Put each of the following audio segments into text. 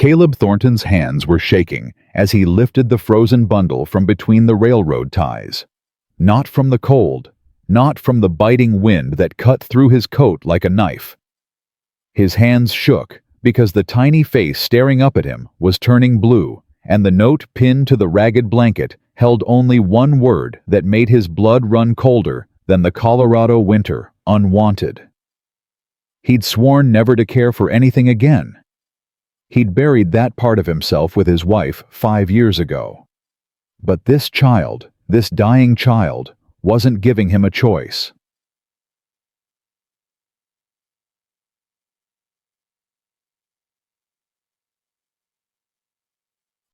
Caleb Thornton's hands were shaking as he lifted the frozen bundle from between the railroad ties. Not from the cold, not from the biting wind that cut through his coat like a knife. His hands shook because the tiny face staring up at him was turning blue, and the note pinned to the ragged blanket held only one word that made his blood run colder than the Colorado winter: unwanted. He'd sworn never to care for anything again. He'd buried that part of himself with his wife 5 years ago. But this child, this dying child, wasn't giving him a choice.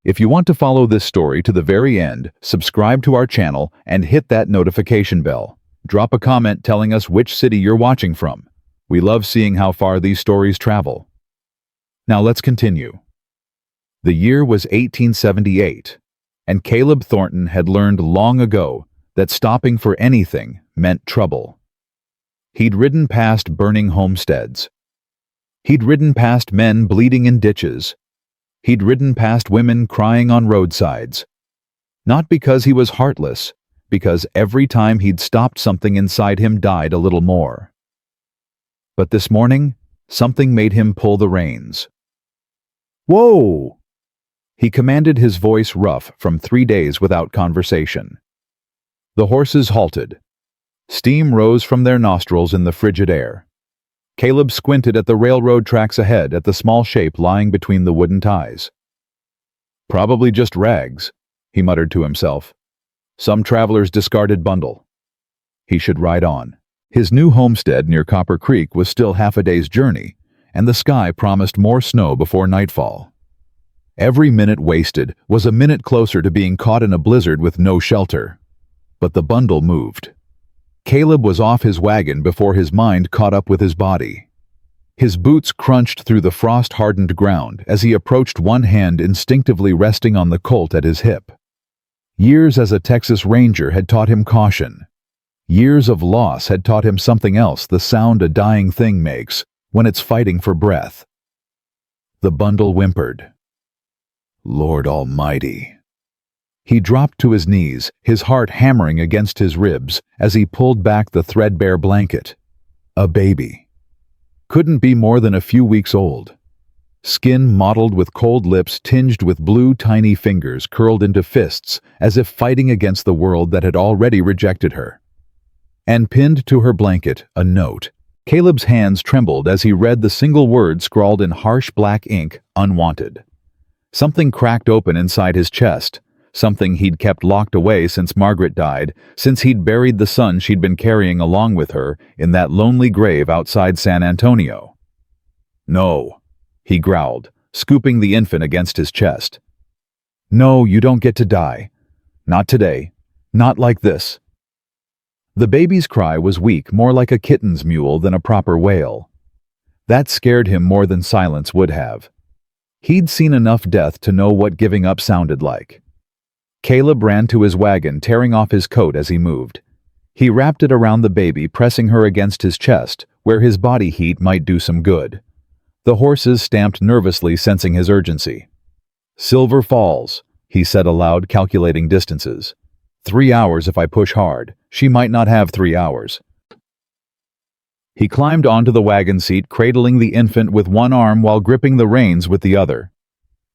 If you want to follow this story to the very end, subscribe to our channel and hit that notification bell. Drop a comment telling us which city you're watching from. We love seeing how far these stories travel. Now let's continue. The year was 1878, and Caleb Thornton had learned long ago that stopping for anything meant trouble. He'd ridden past burning homesteads. He'd ridden past men bleeding in ditches. He'd ridden past women crying on roadsides. Not because he was heartless, because every time he'd stopped, something inside him died a little more. But this morning, something made him pull the reins. "Whoa!" he commanded, his voice rough from 3 days without conversation. The horses halted. Steam rose from their nostrils in the frigid air. Caleb squinted at the railroad tracks ahead, at the small shape lying between the wooden ties. "Probably just rags," he muttered to himself. "Some traveler's discarded bundle." He should ride on. His new homestead near Copper Creek was still half a day's journey, and the sky promised more snow before nightfall. Every minute wasted was a minute closer to being caught in a blizzard with no shelter. But the bundle moved. Caleb was off his wagon before his mind caught up with his body. His boots crunched through the frost-hardened ground as he approached, one hand instinctively resting on the Colt at his hip. Years as a Texas Ranger had taught him caution. Years of loss had taught him something else: the sound a dying thing makes when it's fighting for breath. The bundle whimpered. Lord Almighty. He dropped to his knees, his heart hammering against his ribs as he pulled back the threadbare blanket. A baby. Couldn't be more than a few weeks old. Skin mottled with cold, lips tinged with blue, tiny fingers curled into fists as if fighting against the world that had already rejected her. And pinned to her blanket, a note. Caleb's hands trembled as he read the single word scrawled in harsh black ink: unwanted. Something cracked open inside his chest. Something he'd kept locked away since Margaret died, since he'd buried the son she'd been carrying along with her in that lonely grave outside San Antonio. "No," he growled, scooping the infant against his chest. "No, you don't get to die. Not today. Not like this." The baby's cry was weak, more like a kitten's mewl than a proper wail. That scared him more than silence would have. He'd seen enough death to know what giving up sounded like. Caleb ran to his wagon, tearing off his coat as he moved. He wrapped it around the baby, pressing her against his chest, where his body heat might do some good. The horses stamped nervously, sensing his urgency. "Silver Falls," he said aloud, calculating distances. 3 hours if I push hard. She might not have 3 hours. He climbed onto the wagon seat, cradling the infant with one arm while gripping the reins with the other.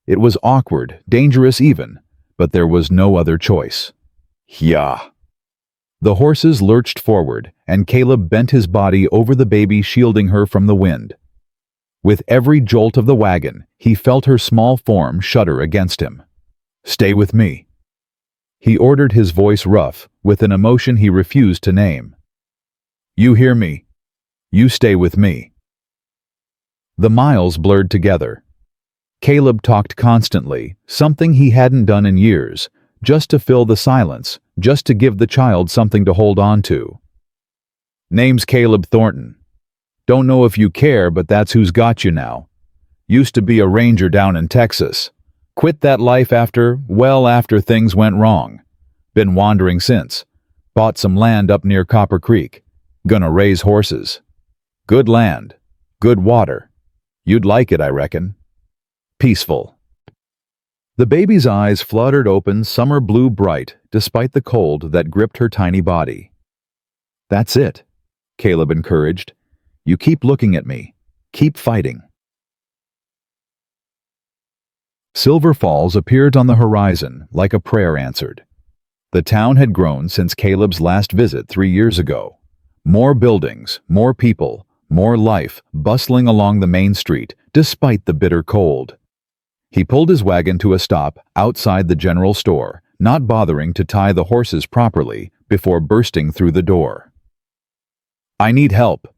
It was awkward, dangerous even, but there was no other choice. Yeah. The horses lurched forward, and Caleb bent his body over the baby, shielding her from the wind. With every jolt of the wagon, he felt her small form shudder against him. "Stay with me," he ordered, his voice rough, with an emotion he refused to name. "You hear me? You stay with me." The miles blurred together. Caleb talked constantly, something he hadn't done in years, just to fill the silence, just to give the child something to hold on to. "Name's Caleb Thornton. Don't know if you care, but that's who's got you now. Used to be a ranger down in Texas. Quit that life after things went wrong. Been wandering since. Bought some land up near Copper Creek. Gonna raise horses. Good land. Good water. You'd like it, I reckon. peaceful. The baby's eyes fluttered open summer blue bright despite the cold that gripped her tiny body. "That's it," Caleb encouraged. "You keep looking at me. Keep fighting." Silver Falls appeared on the horizon like a prayer answered. The town had grown since Caleb's last visit 3 years ago. More buildings, more people, more life bustling along the main street despite the bitter cold. He pulled his wagon to a stop outside the general store, not bothering to tie the horses properly before bursting through the door. "I need help."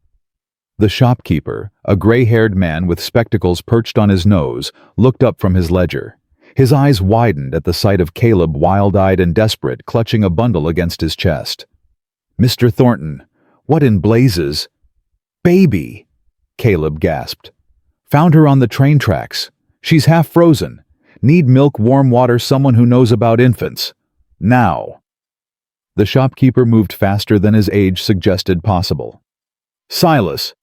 The shopkeeper, a gray-haired man with spectacles perched on his nose, looked up from his ledger. His eyes widened at the sight of Caleb, wild-eyed and desperate, clutching a bundle against his chest. "Mr. Thornton, what in blazes—" "Baby!" Caleb gasped. "Found her on the train tracks. She's half frozen. Need milk, warm water, someone who knows about infants. Now." The shopkeeper moved faster than his age suggested possible. "Silas,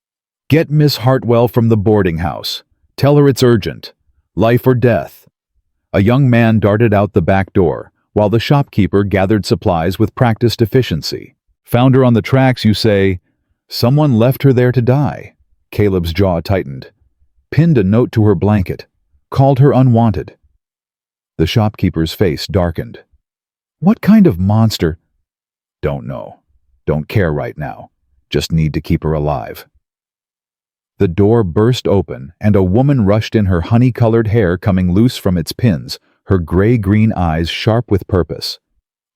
get Miss Hartwell from the boarding house. Tell her it's urgent. Life or death." A young man darted out the back door, while the shopkeeper gathered supplies with practiced efficiency. "Found her on the tracks, you say? Someone left her there to die." Caleb's jaw tightened. "Pinned a note to her blanket. Called her unwanted." The shopkeeper's face darkened. "What kind of monster?" "Don't know. Don't care right now. Just need to keep her alive." The door burst open, and a woman rushed in, her honey-colored hair coming loose from its pins, her gray-green eyes sharp with purpose.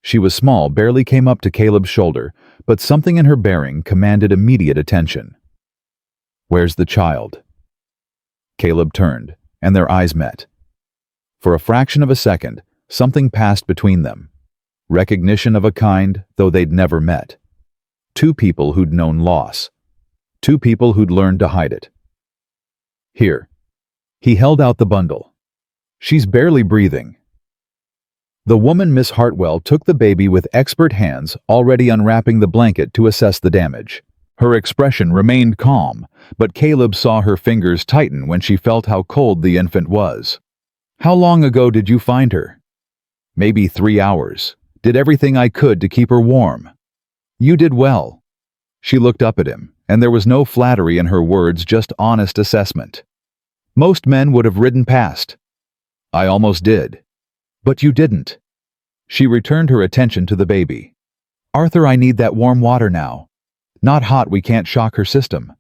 She was small, barely came up to Caleb's shoulder, but something in her bearing commanded immediate attention. "Where's the child?" Caleb turned, and their eyes met. For a fraction of a second, something passed between them. Recognition of a kind, though they'd never met. Two people who'd known loss. Two people who'd learned to hide it. "Here." He held out the bundle. "She's barely breathing." The woman, Miss Hartwell, took the baby with expert hands, already unwrapping the blanket to assess the damage. Her expression remained calm, but Caleb saw her fingers tighten when she felt how cold the infant was. "How long ago did you find her?" "Maybe 3 hours. Did everything I could to keep her warm." "You did well." She looked up at him, and there was no flattery in her words, just honest assessment. "Most men would have ridden past." "I almost did." "But you didn't." She returned her attention to the baby. "Arthur, I need that warm water now. Not hot, we can't shock her system.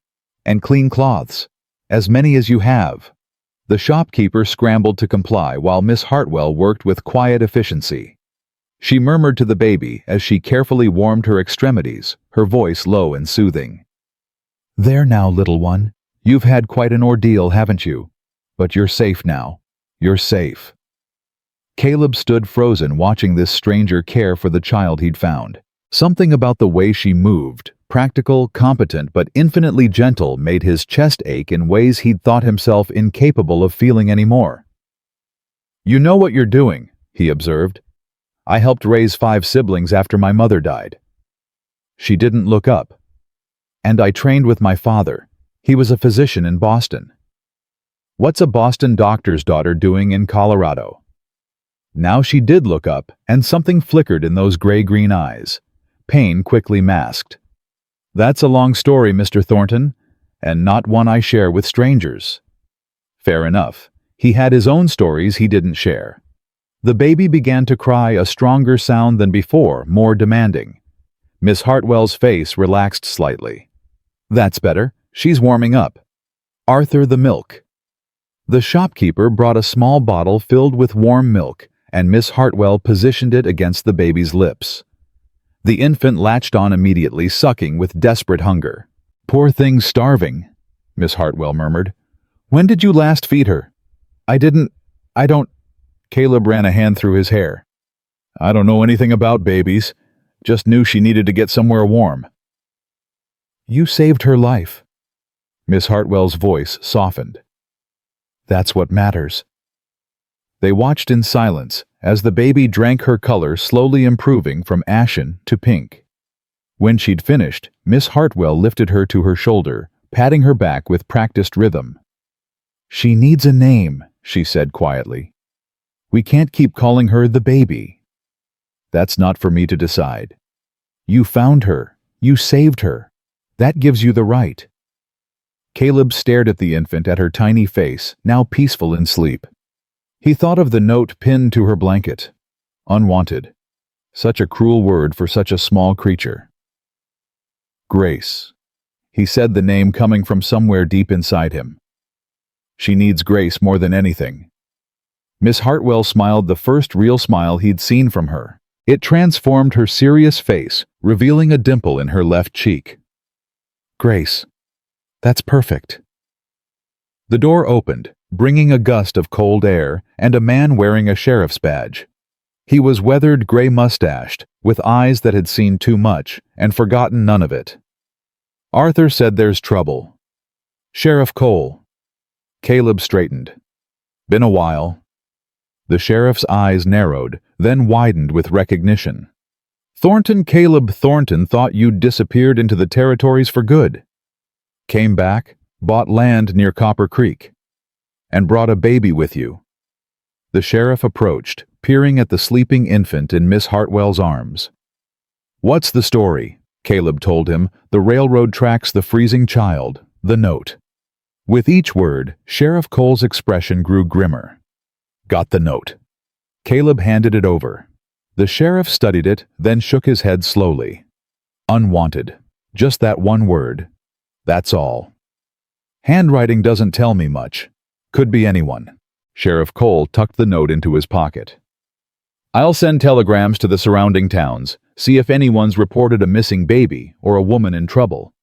And clean cloths. As many as you have." The shopkeeper scrambled to comply while Miss Hartwell worked with quiet efficiency. She murmured to the baby as she carefully warmed her extremities, her voice low and soothing. "There now, little one. You've had quite an ordeal, haven't you? But you're safe now. You're safe." Caleb stood frozen, watching this stranger care for the child he'd found. Something about the way she moved, practical, competent, but infinitely gentle, made his chest ache in ways he'd thought himself incapable of feeling anymore. "You know what you're doing," he observed. "I helped raise 5 siblings after my mother died." She didn't look up. "And I trained with my father. He was a physician in Boston." "What's a Boston doctor's daughter doing in Colorado?" Now she did look up, and something flickered in those gray-green eyes. Pain quickly masked. "That's a long story, Mr. Thornton, and not one I share with strangers." Fair enough. He had his own stories he didn't share. The baby began to cry, a stronger sound than before, more demanding. Miss Hartwell's face relaxed slightly. "That's better. She's warming up. Arthur, the milk." The shopkeeper brought a small bottle filled with warm milk, and Miss Hartwell positioned it against the baby's lips. The infant latched on immediately, sucking with desperate hunger. "Poor thing's starving," Miss Hartwell murmured. "When did you last feed her?" I don't." Caleb ran a hand through his hair. "I don't know anything about babies. Just knew she needed to get somewhere warm." "You saved her life." Miss Hartwell's voice softened. "That's what matters." They watched in silence as the baby drank, her color slowly improving from ashen to pink. When she'd finished, Miss Hartwell lifted her to her shoulder, patting her back with practiced rhythm. "She needs a name," she said quietly. "We can't keep calling her the baby." "That's not for me to decide. You found her. You saved her. That gives you the right." Caleb stared at the infant, at her tiny face, now peaceful in sleep. He thought of the note pinned to her blanket. Unwanted. Such a cruel word for such a small creature. Grace. He said the name coming from somewhere deep inside him. She needs Grace more than anything. Miss Hartwell smiled, the first real smile he'd seen from her. It transformed her serious face, revealing a dimple in her left cheek. "Grace. That's perfect." The door opened, bringing a gust of cold air and a man wearing a sheriff's badge. He was weathered, gray-mustached, with eyes that had seen too much and forgotten none of it. "Arthur said there's trouble." "Sheriff Cole." Caleb straightened. "Been a while." The sheriff's eyes narrowed, then widened with recognition. "Thornton, Caleb Thornton, thought you'd disappeared into the territories for good. Came back, bought land near Copper Creek, and brought a baby with you." The sheriff approached, peering at the sleeping infant in Miss Hartwell's arms. "What's the story?" Caleb told him. "The railroad tracks, the freezing child, the note." With each word, Sheriff Cole's expression grew grimmer. "Got the note." Caleb handed it over. The sheriff studied it, then shook his head slowly. "Unwanted. Just that one word. That's all. Handwriting doesn't tell me much. Could be anyone." Sheriff Cole tucked the note into his pocket. "I'll send telegrams to the surrounding towns, see if anyone's reported a missing baby or a woman in trouble.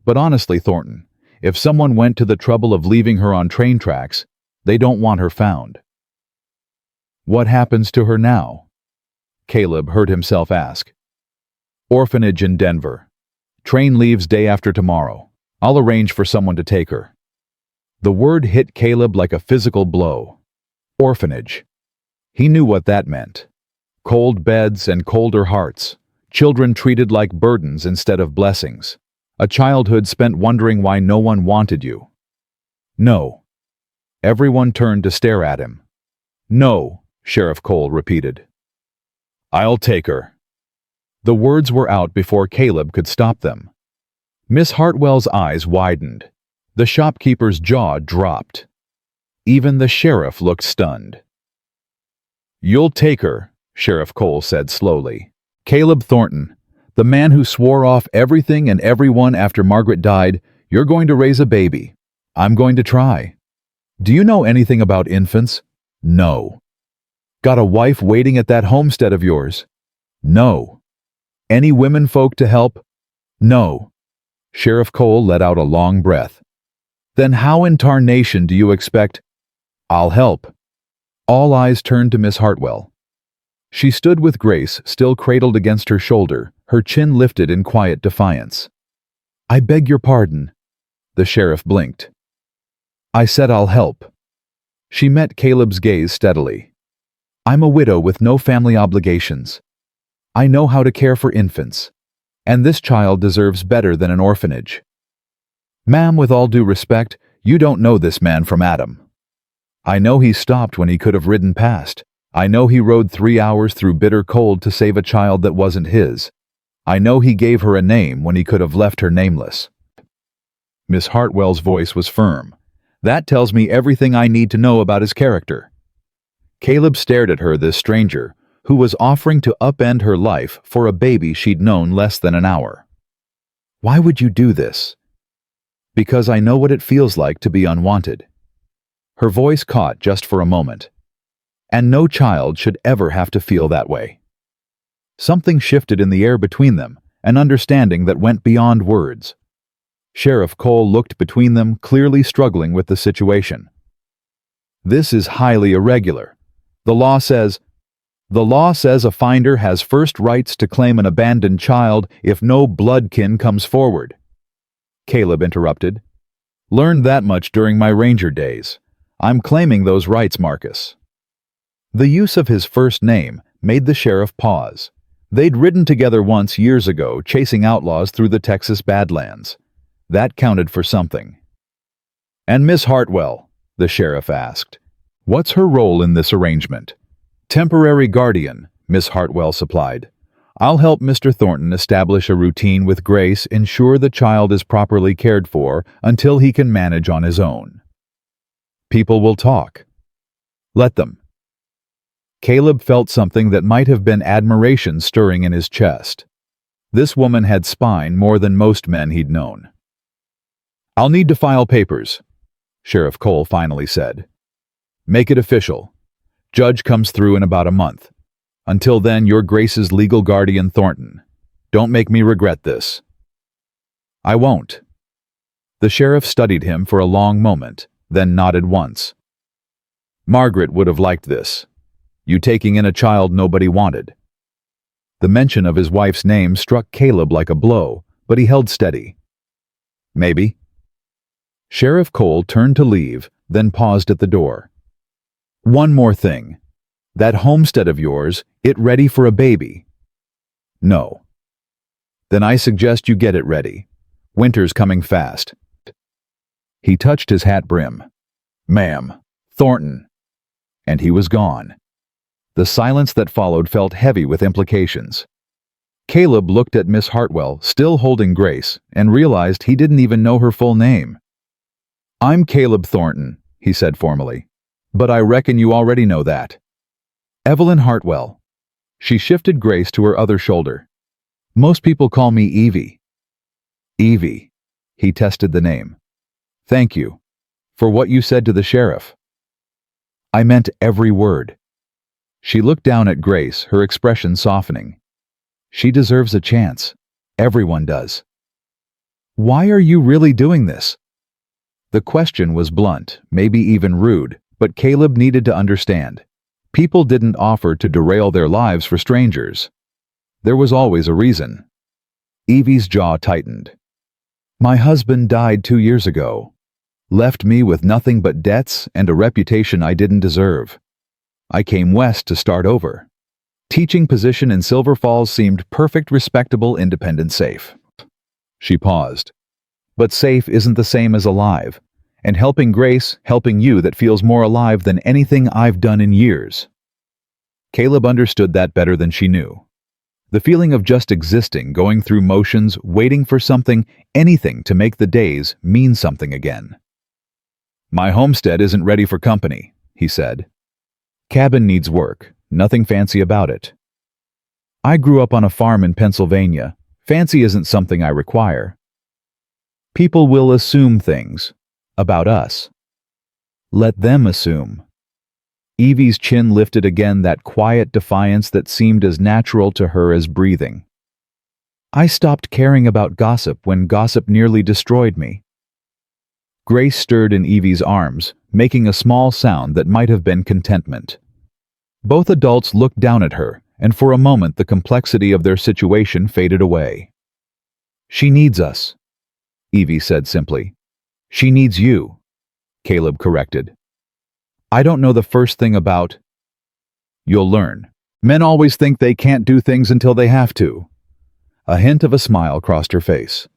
But honestly, Thornton, if someone went to the trouble of leaving her on train tracks, they don't want her found." "What happens to her now?" Caleb heard himself ask. "Orphanage in Denver. Train leaves day after tomorrow. I'll arrange for someone to take her." The word hit Caleb like a physical blow. Orphanage. He knew what that meant. Cold beds and colder hearts. Children treated like burdens instead of blessings. A childhood spent wondering why no one wanted you. "No." Everyone turned to stare at him. "No," Sheriff Cole repeated. "I'll take her." The words were out before Caleb could stop them. Miss Hartwell's eyes widened. The shopkeeper's jaw dropped. Even the sheriff looked stunned. "You'll take her," Sheriff Cole said slowly. "Caleb Thornton, the man who swore off everything and everyone after Margaret died, you're going to raise a baby. I'm going to try. Do you know anything about infants? No. Got a wife waiting at that homestead of yours? No. Any women folk to help? No." Sheriff Cole let out a long breath. "Then how in tarnation do you expect—" "I'll help." All eyes turned to Miss Hartwell. She stood with Grace still cradled against her shoulder, her chin lifted in quiet defiance. "I beg your pardon." The sheriff blinked. "I said I'll help." She met Caleb's gaze steadily. "I'm a widow with no family obligations. I know how to care for infants. And this child deserves better than an orphanage. Ma'am, with all due respect, you don't know this man from Adam. I know he stopped when he could have ridden past. I know he rode 3 hours through bitter cold to save a child that wasn't his. I know he gave her a name when he could have left her nameless." Miss Hartwell's voice was firm. "That tells me everything I need to know about his character." Caleb stared at her, this stranger, who was offering to upend her life for a baby she'd known less than an hour. "Why would you do this?" "Because I know what it feels like to be unwanted." Her voice caught just for a moment. "And no child should ever have to feel that way." Something shifted in the air between them, an understanding that went beyond words. Sheriff Cole looked between them, clearly struggling with the situation. "This is highly irregular. The law says a finder has first rights to claim an abandoned child if no bloodkin comes forward." Caleb interrupted. "Learned that much during my ranger days. I'm claiming those rights, Marcus." The use of his first name made the sheriff pause. They'd ridden together once years ago, chasing outlaws through the Texas Badlands. That counted for something. "And Miss Hartwell?" the sheriff asked. What's her role in this arrangement? Temporary guardian, Miss Hartwell supplied. I'll help Mr. Thornton establish a routine with Grace, ensure the child is properly cared for until he can manage on his own. People will talk. Let them. Caleb felt something that might have been admiration stirring in his chest. This woman had spine more than most men he'd known. I'll need to file papers, Sheriff Cole finally said. Make it official. Judge comes through in about a month. Until then, you're Grace's legal guardian, Thornton. Don't make me regret this. I won't. The sheriff studied him for a long moment, then nodded once. Margaret would have liked this. You taking in a child nobody wanted. The mention of his wife's name struck Caleb like a blow, but he held steady. Maybe. Sheriff Cole turned to leave, then paused at the door. One more thing. That homestead of yours, it ready for a baby? No. Then I suggest you get it ready. Winter's coming fast. He touched his hat brim. Ma'am, Thornton. And he was gone. The silence that followed felt heavy with implications. Caleb looked at Miss Hartwell, still holding Grace, and realized he didn't even know her full name. I'm Caleb Thornton, he said formally. But I reckon you already know that. Evelyn Hartwell. She shifted Grace to her other shoulder. Most people call me Evie. Evie. He tested the name. Thank you. For what you said to the sheriff. I meant every word. She looked down at Grace, her expression softening. She deserves a chance. Everyone does. Why are you really doing this? The question was blunt, maybe even rude, but Caleb needed to understand. People didn't offer to derail their lives for strangers. There was always a reason. Evie's jaw tightened. My husband died 2 years ago. Left me with nothing but debts and a reputation I didn't deserve. I came west to start over. Teaching position in Silver Falls seemed perfect, respectable, independent, safe. She paused. But safe isn't the same as alive. And helping Grace, helping you, that feels more alive than anything I've done in years. Caleb understood that better than she knew. The feeling of just existing, going through motions, waiting for something, anything to make the days mean something again. My homestead isn't ready for company, he said. Cabin needs work, nothing fancy about it. I grew up on a farm in Pennsylvania. Fancy isn't something I require. People will assume things. About us. Let them assume. Evie's chin lifted again, that quiet defiance that seemed as natural to her as breathing. I stopped caring about gossip when gossip nearly destroyed me. Grace stirred in Evie's arms, making a small sound that might have been contentment. Both adults looked down at her, and for a moment the complexity of their situation faded away. She needs us, Evie said simply. She needs you, Caleb corrected. I don't know the first thing about... You'll learn. Men always think they can't do things until they have to. A hint of a smile crossed her face.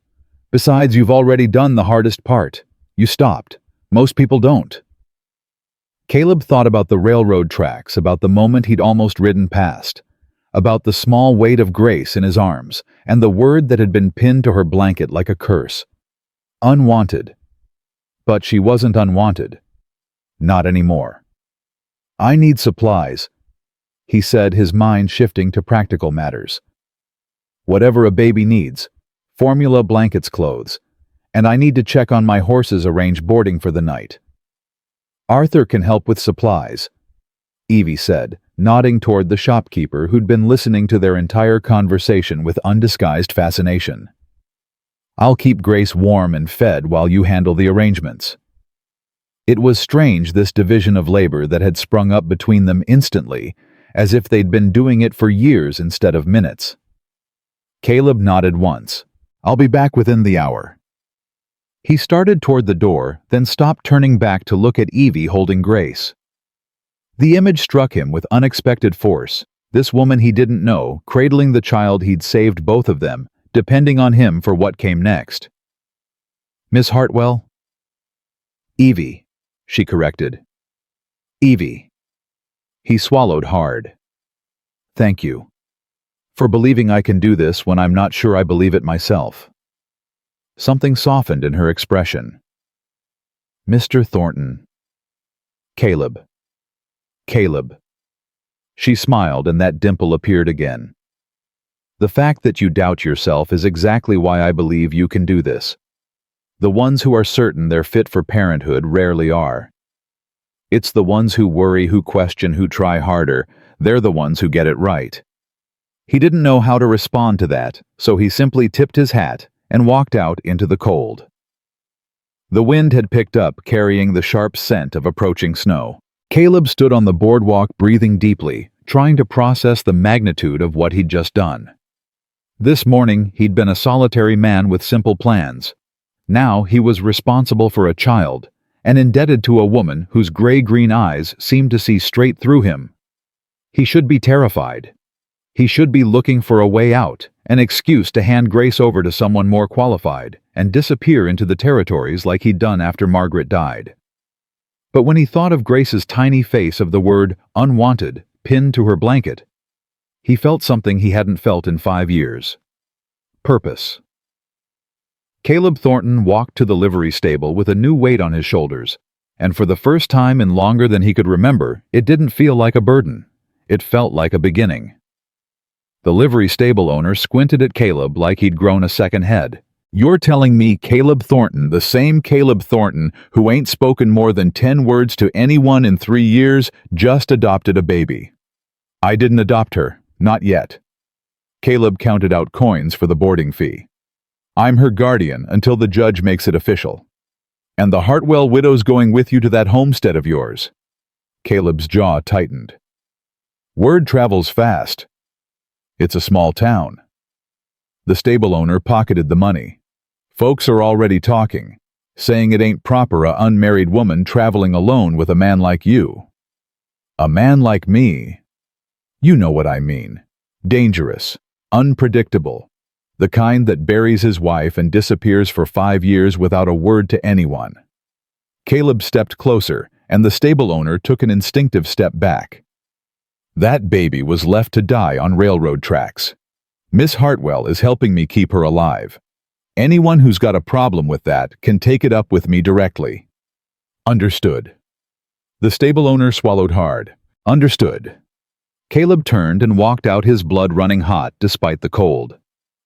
Besides, you've already done the hardest part. You stopped. Most people don't. Caleb thought about the railroad tracks, about the moment he'd almost ridden past, about the small weight of Grace in his arms, and the word that had been pinned to her blanket like a curse. Unwanted. But she wasn't unwanted. Not anymore. I need supplies, he said, his mind shifting to practical matters. Whatever a baby needs. Formula, blankets, clothes. And I need to check on my horses, arrange boarding for the night. Arthur can help with supplies, Evie said, nodding toward the shopkeeper who'd been listening to their entire conversation with undisguised fascination. I'll keep Grace warm and fed while you handle the arrangements. It was strange, this division of labor that had sprung up between them instantly, as if they'd been doing it for years instead of minutes. Caleb nodded once. I'll be back within the hour. He started toward the door, then stopped, turning back to look at Evie holding Grace. The image struck him with unexpected force, this woman he didn't know, cradling the child he'd saved, both of them, depending on him for what came next. Miss Hartwell? Evie, she corrected. Evie. He swallowed hard. Thank you. For believing I can do this when I'm not sure I believe it myself. Something softened in her expression. Mr. Thornton. Caleb. Caleb. She smiled and that dimple appeared again. The fact that you doubt yourself is exactly why I believe you can do this. The ones who are certain they're fit for parenthood rarely are. It's the ones who worry, who question, who try harder. They're the ones who get it right. He didn't know how to respond to that, so he simply tipped his hat and walked out into the cold. The wind had picked up, carrying the sharp scent of approaching snow. Caleb stood on the boardwalk breathing deeply, trying to process the magnitude of what he'd just done. This morning, he'd been a solitary man with simple plans. Now he was responsible for a child, and indebted to a woman whose gray-green eyes seemed to see straight through him. He should be terrified. He should be looking for a way out, an excuse to hand Grace over to someone more qualified, and disappear into the territories like he'd done after Margaret died. But when he thought of Grace's tiny face of the word "Unwanted" pinned to her blanket, he felt something he hadn't felt in 5 years. Purpose. Caleb Thornton walked to the livery stable with a new weight on his shoulders, and for the first time in longer than he could remember, it didn't feel like a burden. It felt like a beginning. The livery stable owner squinted at Caleb like he'd grown a second head. You're telling me Caleb Thornton, the same Caleb Thornton who ain't spoken more than 10 words to anyone in 3 years, just adopted a baby? I didn't adopt her. Not yet. Caleb counted out coins for the boarding fee. I'm her guardian until the judge makes it official. And the Hartwell widow's going with you to that homestead of yours. Caleb's jaw tightened. Word travels fast. It's a small town. The stable owner pocketed the money. Folks are already talking, saying it ain't proper a unmarried woman traveling alone with a man like you. A man like me. You know what I mean. Dangerous, unpredictable, the kind that buries his wife and disappears for 5 years without a word to anyone. Caleb stepped closer, and the stable owner took an instinctive step back. That baby was left to die on railroad tracks. Miss Hartwell is helping me keep her alive. Anyone who's got a problem with that can take it up with me directly. Understood. The stable owner swallowed hard. Understood. Caleb turned and walked out, his blood running hot despite the cold.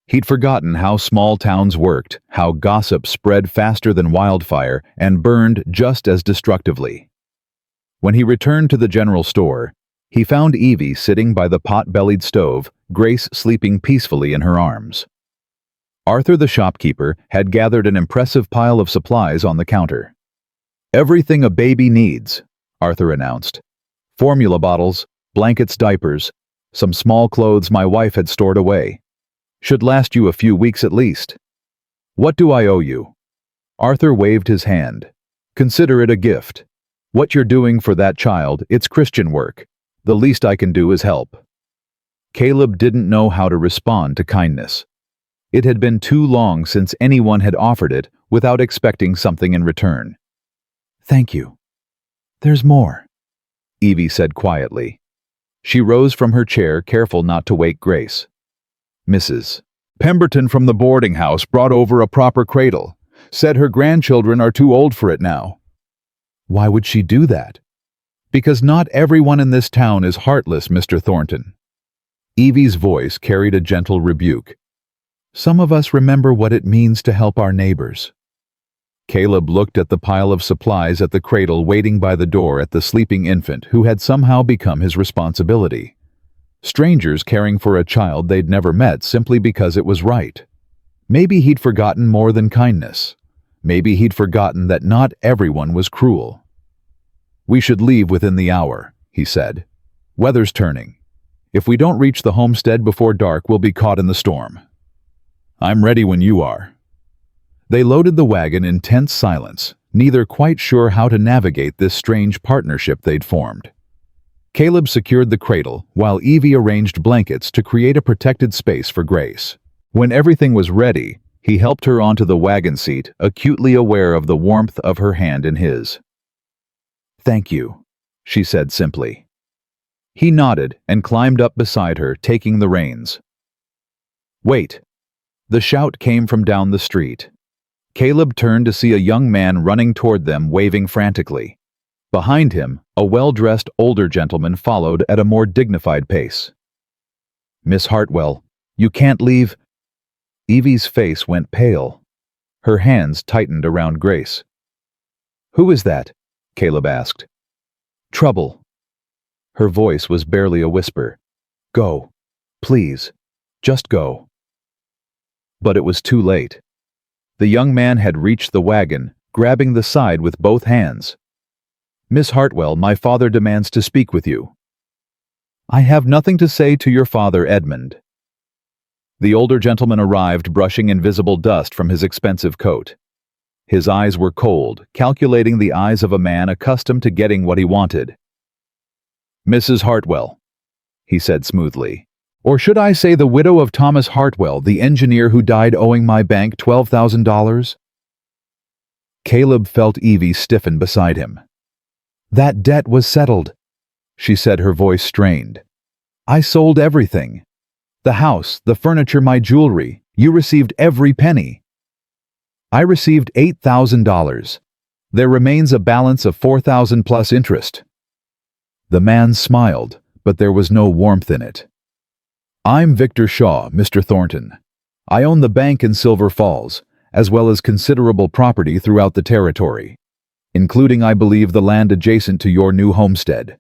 He'd forgotten how small towns worked, how gossip spread faster than wildfire and burned just as destructively. When he returned to the general store, he found Evie sitting by the pot-bellied stove, Grace sleeping peacefully in her arms. Arthur the shopkeeper had gathered an impressive pile of supplies on the counter. Everything a baby needs, Arthur announced. Formula bottles, blankets, diapers, some small clothes my wife had stored away. Should last you a few weeks at least. What do I owe you? Arthur waved his hand. Consider it a gift. What you're doing for that child, it's Christian work. The least I can do is help. Caleb didn't know how to respond to kindness. It had been too long since anyone had offered it without expecting something in return. Thank you. There's more, Evie said quietly. She rose from her chair, careful not to wake Grace. Mrs. Pemberton from the boarding house brought over a proper cradle. Said her grandchildren are too old for it now. Why would she do that? Because not everyone in this town is heartless, Mr. Thornton. Evie's voice carried a gentle rebuke. Some of us remember what it means to help our neighbors. Caleb looked at the pile of supplies at the cradle waiting by the door at the sleeping infant who had somehow become his responsibility. Strangers caring for a child they'd never met simply because it was right. Maybe he'd forgotten more than kindness. Maybe he'd forgotten that not everyone was cruel. We should leave within the hour, he said. Weather's turning. If we don't reach the homestead before dark, we'll be caught in the storm. I'm ready when you are. They loaded the wagon in tense silence, neither quite sure how to navigate this strange partnership they'd formed. Caleb secured the cradle, while Evie arranged blankets to create a protected space for Grace. When everything was ready, he helped her onto the wagon seat, acutely aware of the warmth of her hand in his. Thank you. she said simply. He nodded and climbed up beside her, taking the reins. Wait! The shout came from down the street. Caleb turned to see a young man running toward them, waving frantically. Behind him, a well-dressed older gentleman followed at a more dignified pace. Miss Hartwell, you can't leave. Evie's face went pale. Her hands tightened around Grace. Who is that? Caleb asked. Trouble. Her voice was barely a whisper. Go. Please. Just go. But it was too late. The young man had reached the wagon, grabbing the side with both hands. Miss Hartwell, my father demands to speak with you. I have nothing to say to your father, Edmund. The older gentleman arrived, brushing invisible dust from his expensive coat. His eyes were cold, calculating the eyes of a man accustomed to getting what he wanted. Mrs. Hartwell, he said smoothly. Or should I say the widow of Thomas Hartwell, the engineer who died owing my bank $12,000? Caleb felt Evie stiffen beside him. That debt was settled, she said, her voice strained. I sold everything. The house, the furniture, my jewelry. You received every penny. I received $8,000. There remains a balance of $4,000 plus interest. The man smiled, but there was no warmth in it. I'm Victor Shaw, Mr. Thornton. I own the bank in Silver Falls, as well as considerable property throughout the territory, including, I believe, the land adjacent to your new homestead.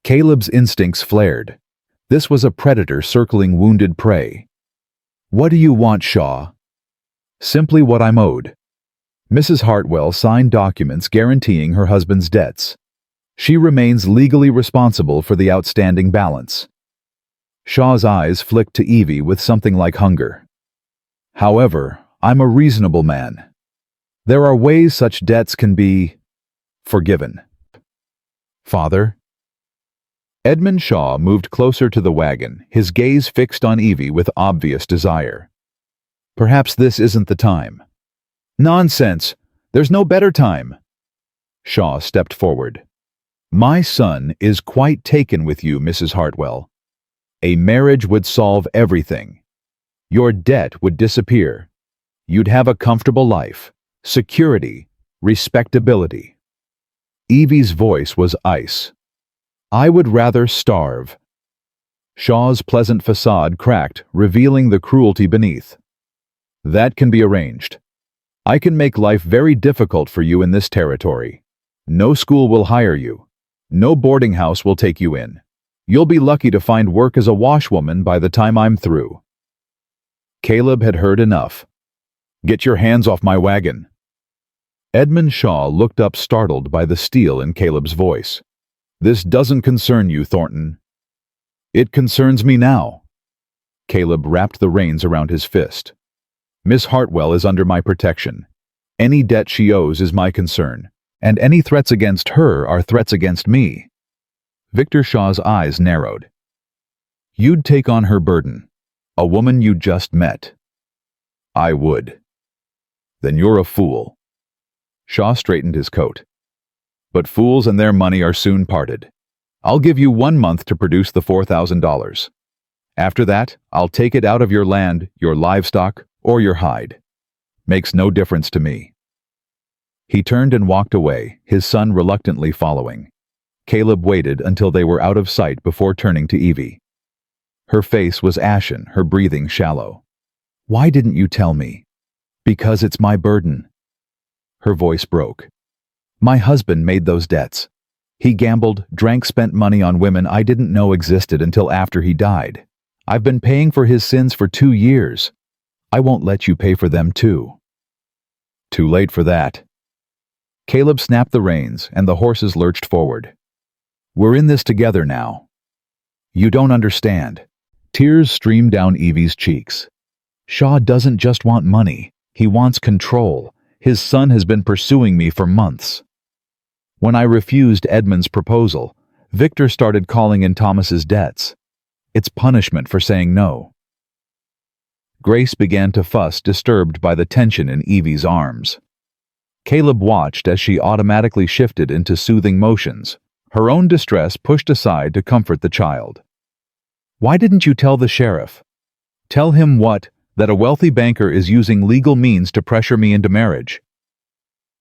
Caleb's instincts flared. This was a predator circling wounded prey. What do you want, Shaw? Simply what I'm owed. Mrs. Hartwell signed documents guaranteeing her husband's debts. She remains legally responsible for the outstanding balance. Shaw's eyes flicked to Evie with something like hunger. However, I'm a reasonable man. There are ways such debts can be forgiven. Father? Edmund Shaw moved closer to the wagon, his gaze fixed on Evie with obvious desire. Perhaps this isn't the time. Nonsense! There's no better time. Shaw stepped forward. My son is quite taken with you, Mrs. Hartwell. A marriage would solve everything. Your debt would disappear. You'd have a comfortable life, security, respectability. Evie's voice was ice. I would rather starve. Shaw's pleasant facade cracked, revealing the cruelty beneath. That can be arranged. I can make life very difficult for you in this territory. No school will hire you. No boarding house will take you in. You'll be lucky to find work as a washwoman by the time I'm through. Caleb had heard enough. Get your hands off my wagon. Edmund Shaw looked up, startled by the steel in Caleb's voice. This doesn't concern you, Thornton. It concerns me now. Caleb wrapped the reins around his fist. Miss Hartwell is under my protection. Any debt she owes is my concern, and any threats against her are threats against me. Victor Shaw's eyes narrowed. You'd take on her burden, a woman you just met. I would. Then you're a fool. Shaw straightened his coat. But fools and their money are soon parted. I'll give you 1 month to produce the $4,000. After that, I'll take it out of your land, your livestock, or your hide. Makes no difference to me. He turned and walked away, his son reluctantly following. Caleb waited until they were out of sight before turning to Evie. Her face was ashen, her breathing shallow. Why didn't you tell me? Because it's my burden. Her voice broke. My husband made those debts. He gambled, drank, spent money on women I didn't know existed until after he died. I've been paying for his sins for 2 years. I won't let you pay for them too. Too late for that. Caleb snapped the reins and the horses lurched forward. We're in this together now. You don't understand. Tears streamed down Evie's cheeks. Shaw doesn't just want money. He wants control. His son has been pursuing me for months. When I refused Edmund's proposal, Victor started calling in Thomas's debts. It's punishment for saying no. Grace began to fuss, disturbed by the tension in Evie's arms. Caleb watched as she automatically shifted into soothing motions, Her own distress pushed aside to comfort the child. Why didn't you tell the sheriff? Tell him what? That a wealthy banker is using legal means to pressure me into marriage.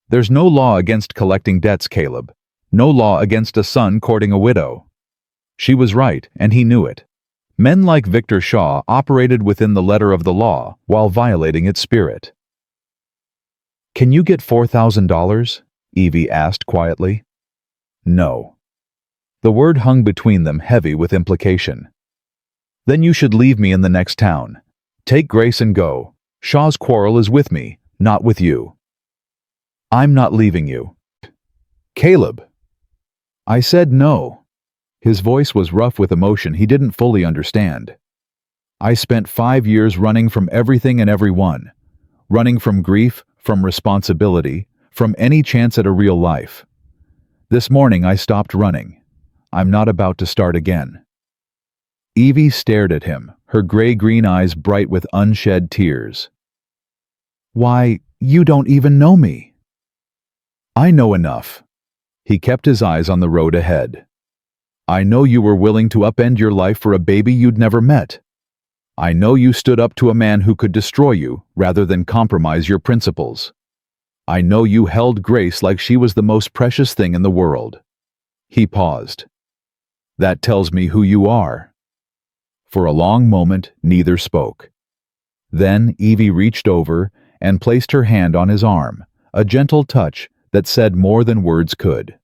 There's no law against collecting debts, Caleb. No law against a son courting a widow. She was right, and he knew it. Men like Victor Shaw operated within the letter of the law while violating its spirit. Can you get $4,000? Evie asked quietly. No. The word hung between them, heavy with implication. Then you should leave me in the next town. Take Grace and go. Shaw's quarrel is with me, not with you. I'm not leaving you. Caleb. I said no. His voice was rough with emotion he didn't fully understand. I spent 5 years running from everything and everyone. Running from grief, from responsibility, from any chance at a real life. This morning I stopped running. I'm not about to start again. Evie stared at him, her gray-green eyes bright with unshed tears. Why, you don't even know me. I know enough. He kept his eyes on the road ahead. I know you were willing to upend your life for a baby you'd never met. I know you stood up to a man who could destroy you rather than compromise your principles. I know you held Grace like she was the most precious thing in the world. He paused. That tells me who you are. For a long moment, neither spoke. Then Evie reached over and placed her hand on his arm, a gentle touch that said more than words could.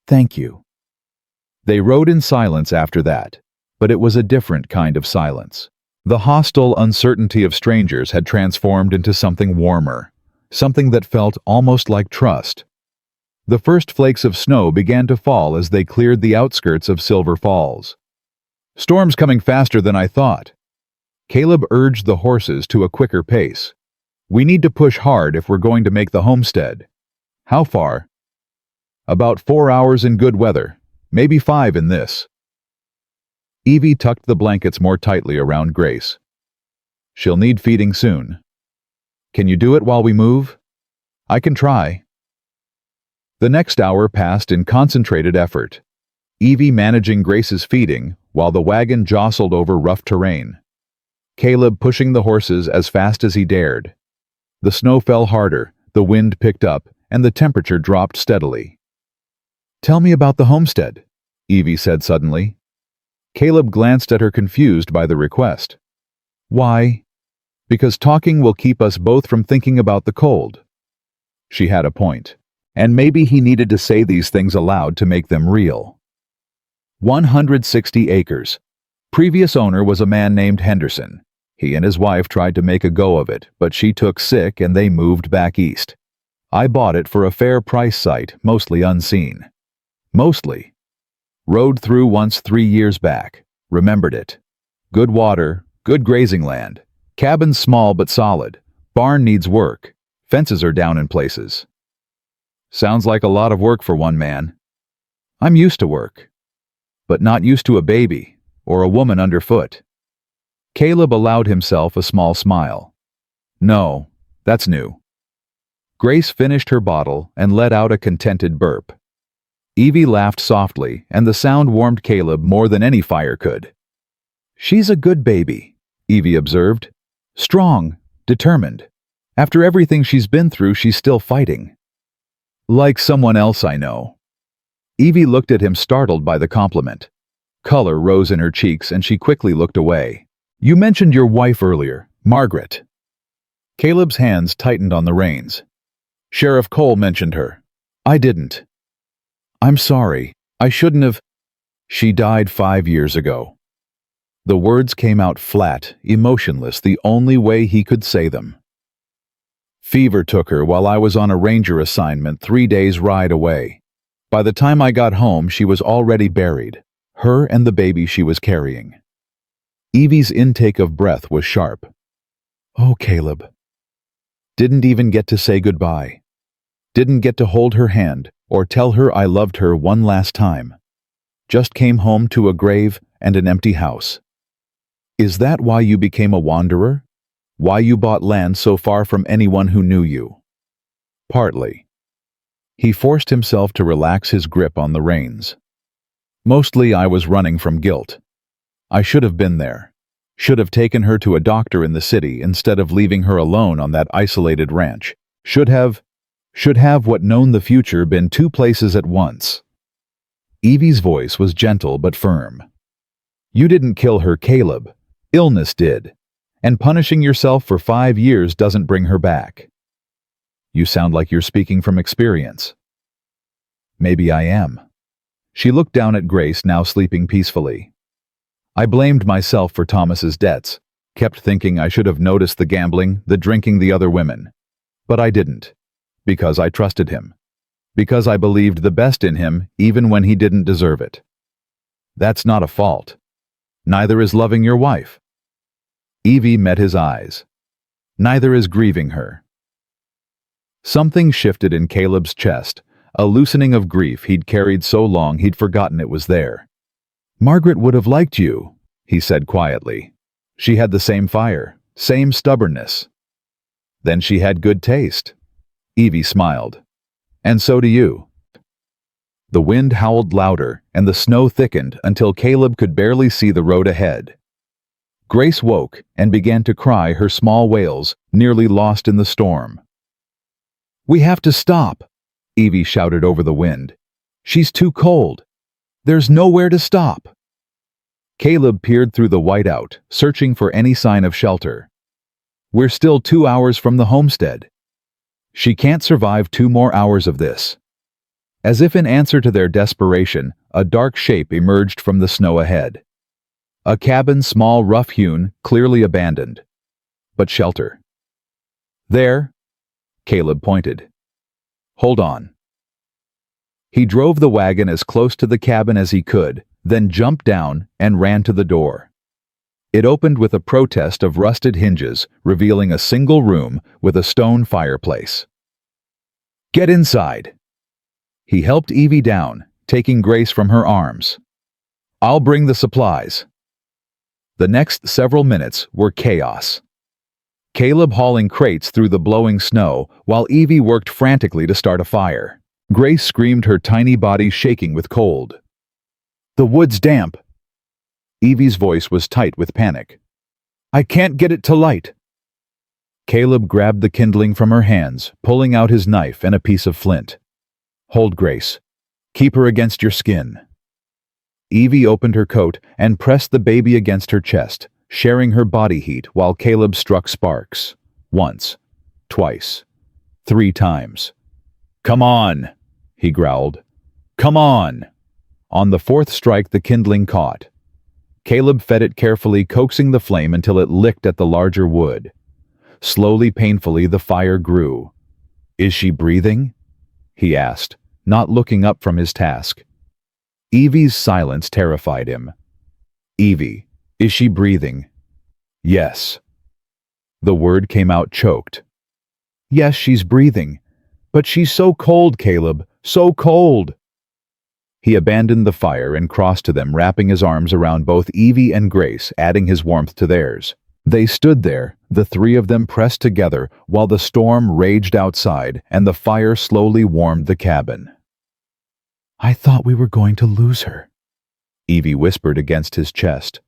Thank you. They rode in silence after that, but it was a different kind of silence. The hostile uncertainty of strangers had transformed into something warmer, something that felt almost like trust. The first flakes of snow began to fall as they cleared the outskirts of Silver Falls. Storm's coming faster than I thought. Caleb urged the horses to a quicker pace. We need to push hard if we're going to make the homestead. How far? About 4 hours in good weather, maybe 5 in this. Evie tucked the blankets more tightly around Grace. She'll need feeding soon. Can you do it while we move? I can try. The next hour passed in concentrated effort, Evie managing Grace's feeding while the wagon jostled over rough terrain. Caleb pushing the horses as fast as he dared. The snow fell harder, the wind picked up, and the temperature dropped steadily. Tell me about the homestead, Evie said suddenly. Caleb glanced at her, confused by the request. Why? Because talking will keep us both from thinking about the cold. She had a point, and maybe he needed to say these things aloud to make them real. 160 acres. Previous owner was a man named Henderson. He and his wife tried to make a go of it, but she took sick and they moved back east. I bought it for a fair price site, mostly unseen. Mostly. Rode through once 3 years back. Remembered it. Good water, good grazing land. Cabin's small but solid. Barn needs work. Fences are down in places. Sounds like a lot of work for one man. I'm used to work. But not used to a baby, or a woman underfoot. Caleb allowed himself a small smile. No, that's new. Grace finished her bottle and let out a contented burp. Evie laughed softly, and the sound warmed Caleb more than any fire could. She's a good baby, Evie observed. Strong, determined. After everything she's been through, she's still fighting. Like someone else I know. Evie looked at him, startled by the compliment. Color rose in her cheeks and she quickly looked away. You mentioned your wife earlier, Margaret. Caleb's hands tightened on the reins. Sheriff Cole mentioned her. I didn't. I'm sorry. I shouldn't have. She died 5 years ago. The words came out flat, emotionless, the only way he could say them. Fever took her while I was on a ranger assignment 3 days' ride away. By the time I got home, she was already buried, her and the baby she was carrying. Evie's intake of breath was sharp. Oh, Caleb. Didn't even get to say goodbye. Didn't get to hold her hand or tell her I loved her one last time. Just came home to a grave and an empty house. Is that why you became a wanderer? Why you bought land so far from anyone who knew you? Partly. He forced himself to relax his grip on the reins. Mostly I was running from guilt. I should have been there. Should have taken her to a doctor in the city instead of leaving her alone on that isolated ranch. Should have what known the future been two places at once. Evie's voice was gentle but firm. You didn't kill her, Caleb. Illness did. And punishing yourself for 5 years doesn't bring her back. You sound like you're speaking from experience. Maybe I am. She looked down at Grace, now sleeping peacefully. I blamed myself for Thomas's debts, kept thinking I should have noticed the gambling, the drinking, the other women. But I didn't. Because I trusted him. Because I believed the best in him, even when he didn't deserve it. That's not a fault. Neither is loving your wife. Evie met his eyes. Neither is grieving her. Something shifted in Caleb's chest, a loosening of grief he'd carried so long he'd forgotten it was there. Margaret would have liked you, he said quietly. She had the same fire, same stubbornness. Then she had good taste. Evie smiled. And so do you. The wind howled louder, and the snow thickened until Caleb could barely see the road ahead. Grace woke and began to cry her small wails, nearly lost in the storm. We have to stop, Evie shouted over the wind. She's too cold. There's nowhere to stop. Caleb peered through the whiteout, searching for any sign of shelter. We're still 2 hours from the homestead. She can't survive 2 more hours of this. As if in answer to their desperation, a dark shape emerged from the snow ahead. A cabin, small, rough-hewn, clearly abandoned. But shelter. There, Caleb pointed. Hold on. He drove the wagon as close to the cabin as he could, then jumped down and ran to the door. It opened with a protest of rusted hinges, revealing a single room with a stone fireplace. Get inside. He helped Evie down, taking Grace from her arms. I'll bring the supplies. The next several minutes were chaos. Caleb hauling crates through the blowing snow, while Evie worked frantically to start a fire. Grace screamed, her tiny body shaking with cold. The wood's damp. Evie's voice was tight with panic. I can't get it to light. Caleb grabbed the kindling from her hands, pulling out his knife and a piece of flint. Hold Grace. Keep her against your skin. Evie opened her coat and pressed the baby against her chest, sharing her body heat while Caleb struck sparks. Once, twice, 3 times. Come on, he growled. Come on. On the 4th strike, the kindling caught. Caleb fed it carefully, coaxing the flame until it licked at the larger wood. Slowly, painfully, the fire grew. Is she breathing? He asked, not looking up from his task. Evie's silence terrified him. Evie, is she breathing? Yes. The word came out choked. Yes, she's breathing. But she's so cold, Caleb, so cold. He abandoned the fire and crossed to them, wrapping his arms around both Evie and Grace, adding his warmth to theirs. They stood there, the 3 of them pressed together, while the storm raged outside and the fire slowly warmed the cabin. I thought we were going to lose her, Evie whispered against his chest.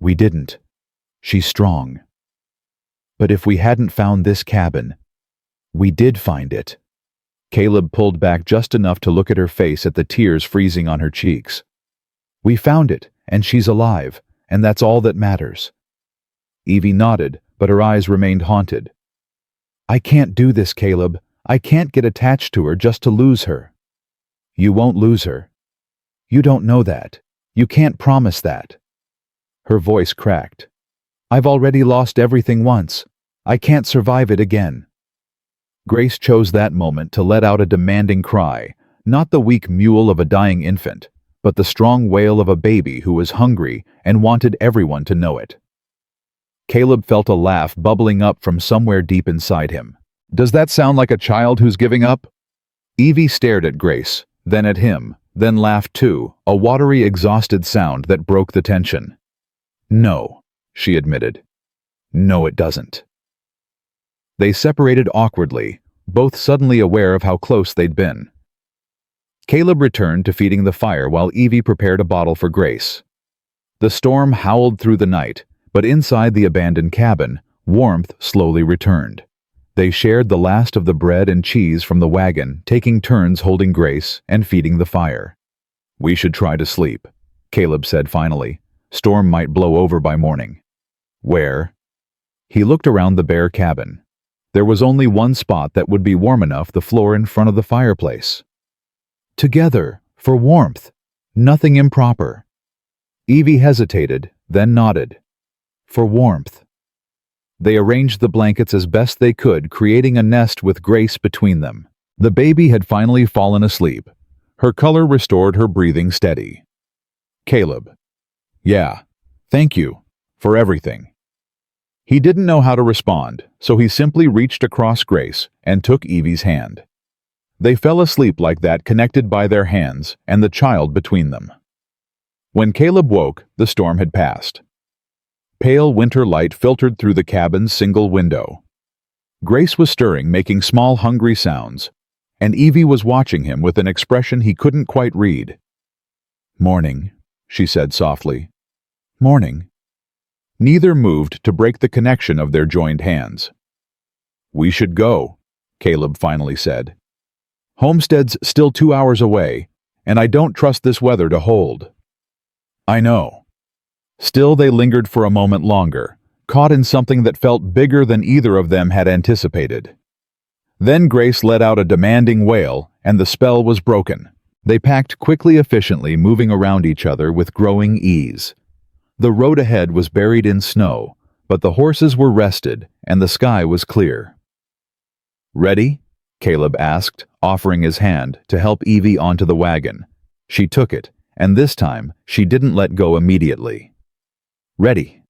We didn't. She's strong. But if we hadn't found this cabin, we did find it. Caleb pulled back just enough to look at her face, at the tears freezing on her cheeks. We found it, and she's alive, and that's all that matters. Evie nodded, but her eyes remained haunted. I can't do this, Caleb. I can't get attached to her just to lose her. You won't lose her. You don't know that. You can't promise that. Her voice cracked. I've already lost everything once. I can't survive it again. Grace chose that moment to let out a demanding cry, not the weak mewl of a dying infant, but the strong wail of a baby who was hungry and wanted everyone to know it. Caleb felt a laugh bubbling up from somewhere deep inside him. Does that sound like a child who's giving up? Evie stared at Grace, then at him, then laughed too, a watery, exhausted sound that broke the tension. No, she admitted. No, it doesn't. They separated awkwardly, both suddenly aware of how close they'd been. Caleb returned to feeding the fire while Evie prepared a bottle for Grace. The storm howled through the night, but inside the abandoned cabin, warmth slowly returned. They shared the last of the bread and cheese from the wagon, taking turns holding Grace and feeding the fire. "We should try to sleep," Caleb said finally. "Storm might blow over by morning." "Where?" He looked around the bare cabin. There was only one spot that would be warm enough, the floor in front of the fireplace. "Together, for warmth. Nothing improper." Evie hesitated, then nodded. "For warmth." They arranged the blankets as best they could, creating a nest with Grace between them. The baby had finally fallen asleep. Her color restored, her breathing steady. "Caleb." "Yeah, thank you, for everything." He didn't know how to respond, so he simply reached across Grace and took Evie's hand. They fell asleep like that, connected by their hands and the child between them. When Caleb woke, the storm had passed. Pale winter light filtered through the cabin's single window. Grace was stirring, making small, hungry sounds, and Evie was watching him with an expression he couldn't quite read. "Morning," she said softly. "Morning." Neither moved to break the connection of their joined hands. "We should go," Caleb finally said. "Homestead's still 2 hours away, and I don't trust this weather to hold." "I know." Still, they lingered for a moment longer, caught in something that felt bigger than either of them had anticipated. Then Grace let out a demanding wail, and the spell was broken. They packed quickly, efficiently, moving around each other with growing ease. The road ahead was buried in snow, but the horses were rested, and the sky was clear. "Ready?" Caleb asked, offering his hand to help Evie onto the wagon. She took it, and this time she didn't let go immediately. "Ready."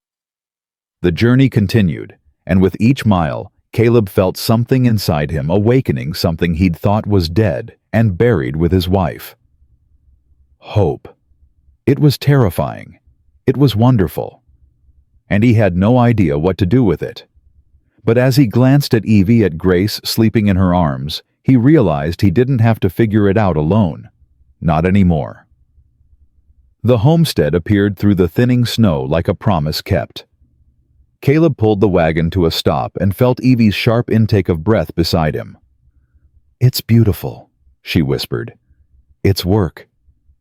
The journey continued, and with each mile, Caleb felt something inside him awakening, something he'd thought was dead and buried with his wife. Hope. It was terrifying. It was wonderful. And he had no idea what to do with it. But as he glanced at Evie, at Grace sleeping in her arms, he realized he didn't have to figure it out alone. Not anymore. The homestead appeared through the thinning snow like a promise kept. Caleb pulled the wagon to a stop and felt Evie's sharp intake of breath beside him. "It's beautiful," she whispered. "It's work,"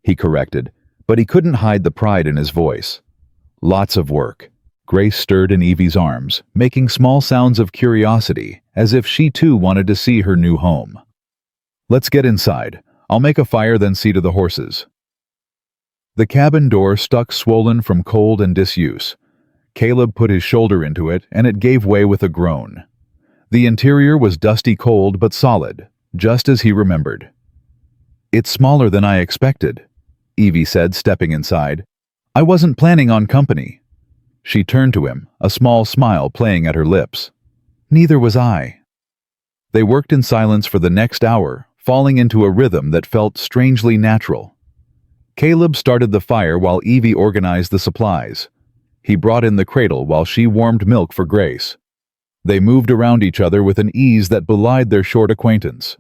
he corrected, but he couldn't hide the pride in his voice. "Lots of work." Grace stirred in Evie's arms, making small sounds of curiosity, as if she too wanted to see her new home. "Let's get inside. I'll make a fire, then see to the horses." The cabin door stuck swollen from cold and disuse. Caleb put his shoulder into it, and it gave way with a groan. The interior was dusty, cold, but solid, just as he remembered. "It's smaller than I expected," Evie said, stepping inside. "I wasn't planning on company." She turned to him, a small smile playing at her lips. "Neither was I." They worked in silence for the next hour, falling into a rhythm that felt strangely natural. Caleb started the fire while Evie organized the supplies. He brought in the cradle while she warmed milk for Grace. They moved around each other with an ease that belied their short acquaintance.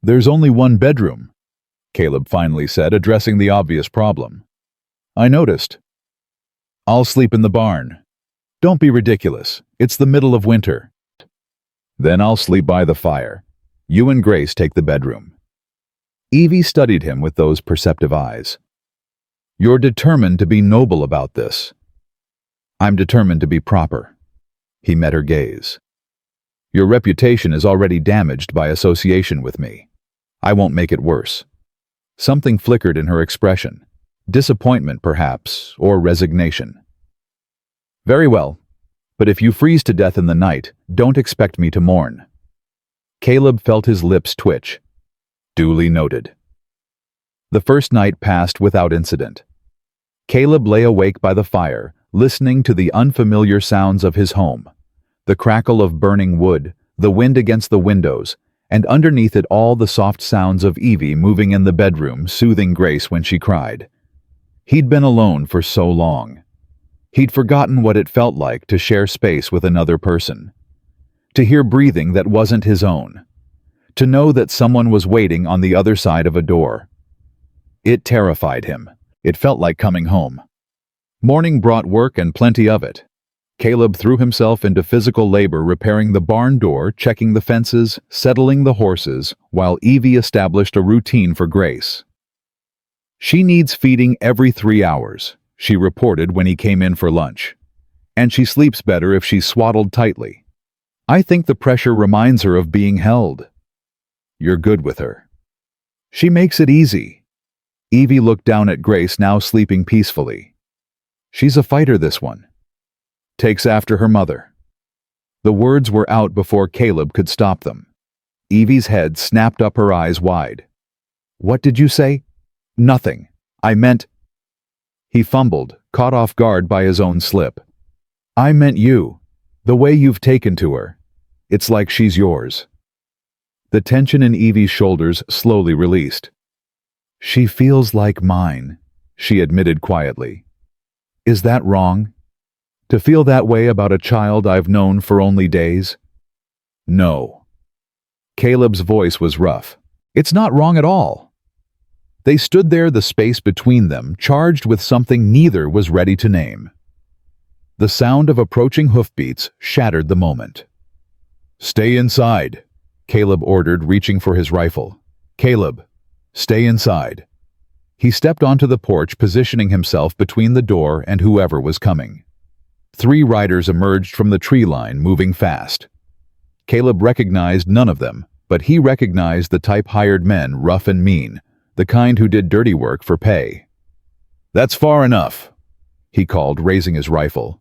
"There's only one bedroom," Caleb finally said, addressing the obvious problem. "I noticed." "I'll sleep in the barn." "Don't be ridiculous. It's the middle of winter." "Then I'll sleep by the fire. You and Grace take the bedroom." Evie studied him with those perceptive eyes. "You're determined to be noble about this." "I'm determined to be proper." He met her gaze. "Your reputation is already damaged by association with me. I won't make it worse." Something flickered in her expression. Disappointment, perhaps, or resignation. "Very well, but if you freeze to death in the night, don't expect me to mourn." Caleb felt his lips twitch. Duly noted. The first night passed without incident. Caleb lay awake by the fire, listening to the unfamiliar sounds of his home. The crackle of burning wood, the wind against the windows, and underneath it all the soft sounds of Evie moving in the bedroom, soothing Grace when she cried. He'd been alone for so long. He'd forgotten what it felt like to share space with another person. to hear breathing that wasn't his own, to know that someone was waiting on the other side of a door. It terrified him. It felt like coming home. Morning brought work and plenty of it. Caleb threw himself into physical labor repairing the barn door, checking the fences, settling the horses, while Evie established a routine for Grace. "She needs feeding every 3 hours," she reported when he came in for lunch. "And she sleeps better if she's swaddled tightly. I think the pressure reminds her of being held." "You're good with her." "She makes it easy." Evie looked down at Grace, now sleeping peacefully. "She's a fighter, this one. Takes after her mother." The words were out before Caleb could stop them. Evie's head snapped up, her eyes wide. "What did you say?" "Nothing. I meant—" He fumbled, caught off guard by his own slip. "I meant you. The way you've taken to her. It's like she's yours." The tension in Evie's shoulders slowly released. "She feels like mine," she admitted quietly. "Is that wrong? To feel that way about a child I've known for only days?" "No." Caleb's voice was rough. "It's not wrong at all." They stood there, the space between them charged with something neither was ready to name. The sound of approaching hoofbeats shattered the moment. "Stay inside," Caleb ordered, reaching for his rifle. "Caleb, stay inside." He stepped onto the porch, positioning himself between the door and whoever was coming. 3 riders emerged from the tree line, moving fast. Caleb recognized none of them, but he recognized the type hired men, rough and mean, the kind who did dirty work for pay. "That's far enough," he called, raising his rifle.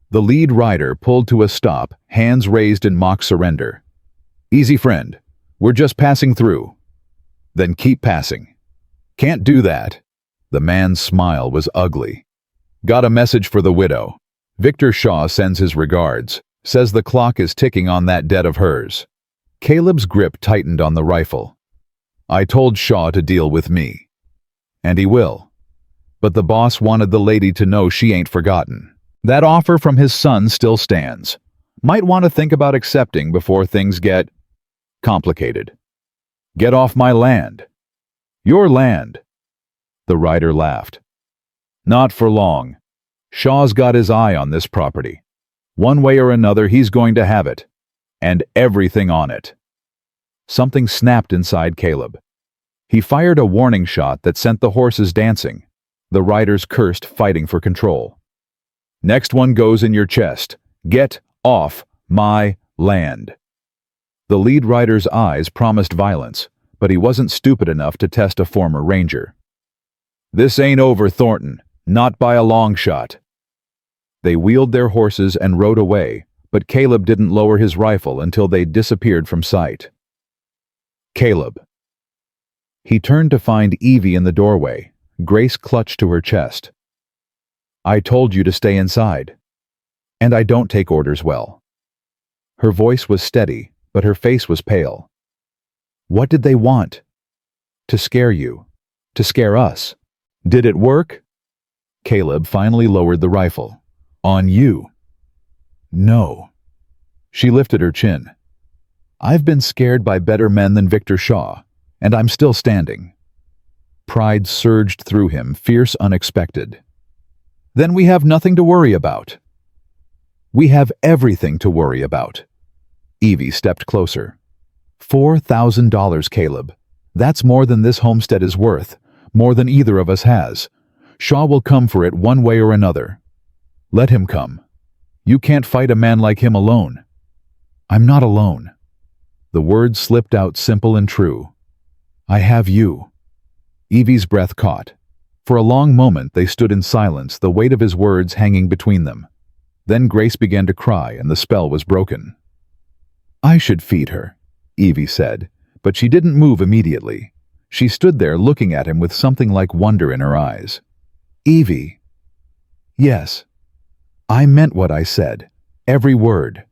The lead rider pulled to a stop, hands raised in mock surrender. "Easy, friend. We're just passing through." "Then keep passing." "Can't do that." The man's smile was ugly. "Got a message for the widow. Victor Shaw sends his regards. Says the clock is ticking on that debt of hers." Caleb's grip tightened on the rifle. "I told Shaw to deal with me." "And he will. But the boss wanted the lady to know she ain't forgotten. That offer from his son still stands. Might want to think about accepting before things get complicated." "Get off my land." "Your land." The rider laughed. "Not for long. Shaw's got his eye on this property. One way or another, he's going to have it. And everything on it." Something snapped inside Caleb. He fired a warning shot that sent the horses dancing. The riders cursed, fighting for control. "Next one goes in your chest. Get off my land." The lead rider's eyes promised violence, but he wasn't stupid enough to test a former ranger. "This ain't over, Thornton. Not by a long shot." They wheeled their horses and rode away, but Caleb didn't lower his rifle until they disappeared from sight. "Caleb." He turned to find Evie in the doorway, Grace clutched to her chest. "I told you to stay inside. And I don't take orders well." Her voice was steady, but her face was pale. "What did they want?" "To scare you. To scare us." "Did it work?" Caleb finally lowered the rifle. "On you." "No." She lifted her chin. "I've been scared by better men than Victor Shaw, and I'm still standing." Pride surged through him, fierce, unexpected. "Then we have nothing to worry about." "We have everything to worry about." Evie stepped closer. $4,000, Caleb. That's more than this homestead is worth, more than either of us has. Shaw will come for it one way or another. Let him come. You can't fight a man like him alone." "I'm not alone." The words slipped out simple and true. "I have you." Evie's breath caught. For a long moment they stood in silence, the weight of his words hanging between them. Then Grace began to cry, and the spell was broken. "I should feed her," Evie said, but she didn't move immediately. She stood there looking at him with something like wonder in her eyes. "Evie." "Yes. I meant what I said. Every word."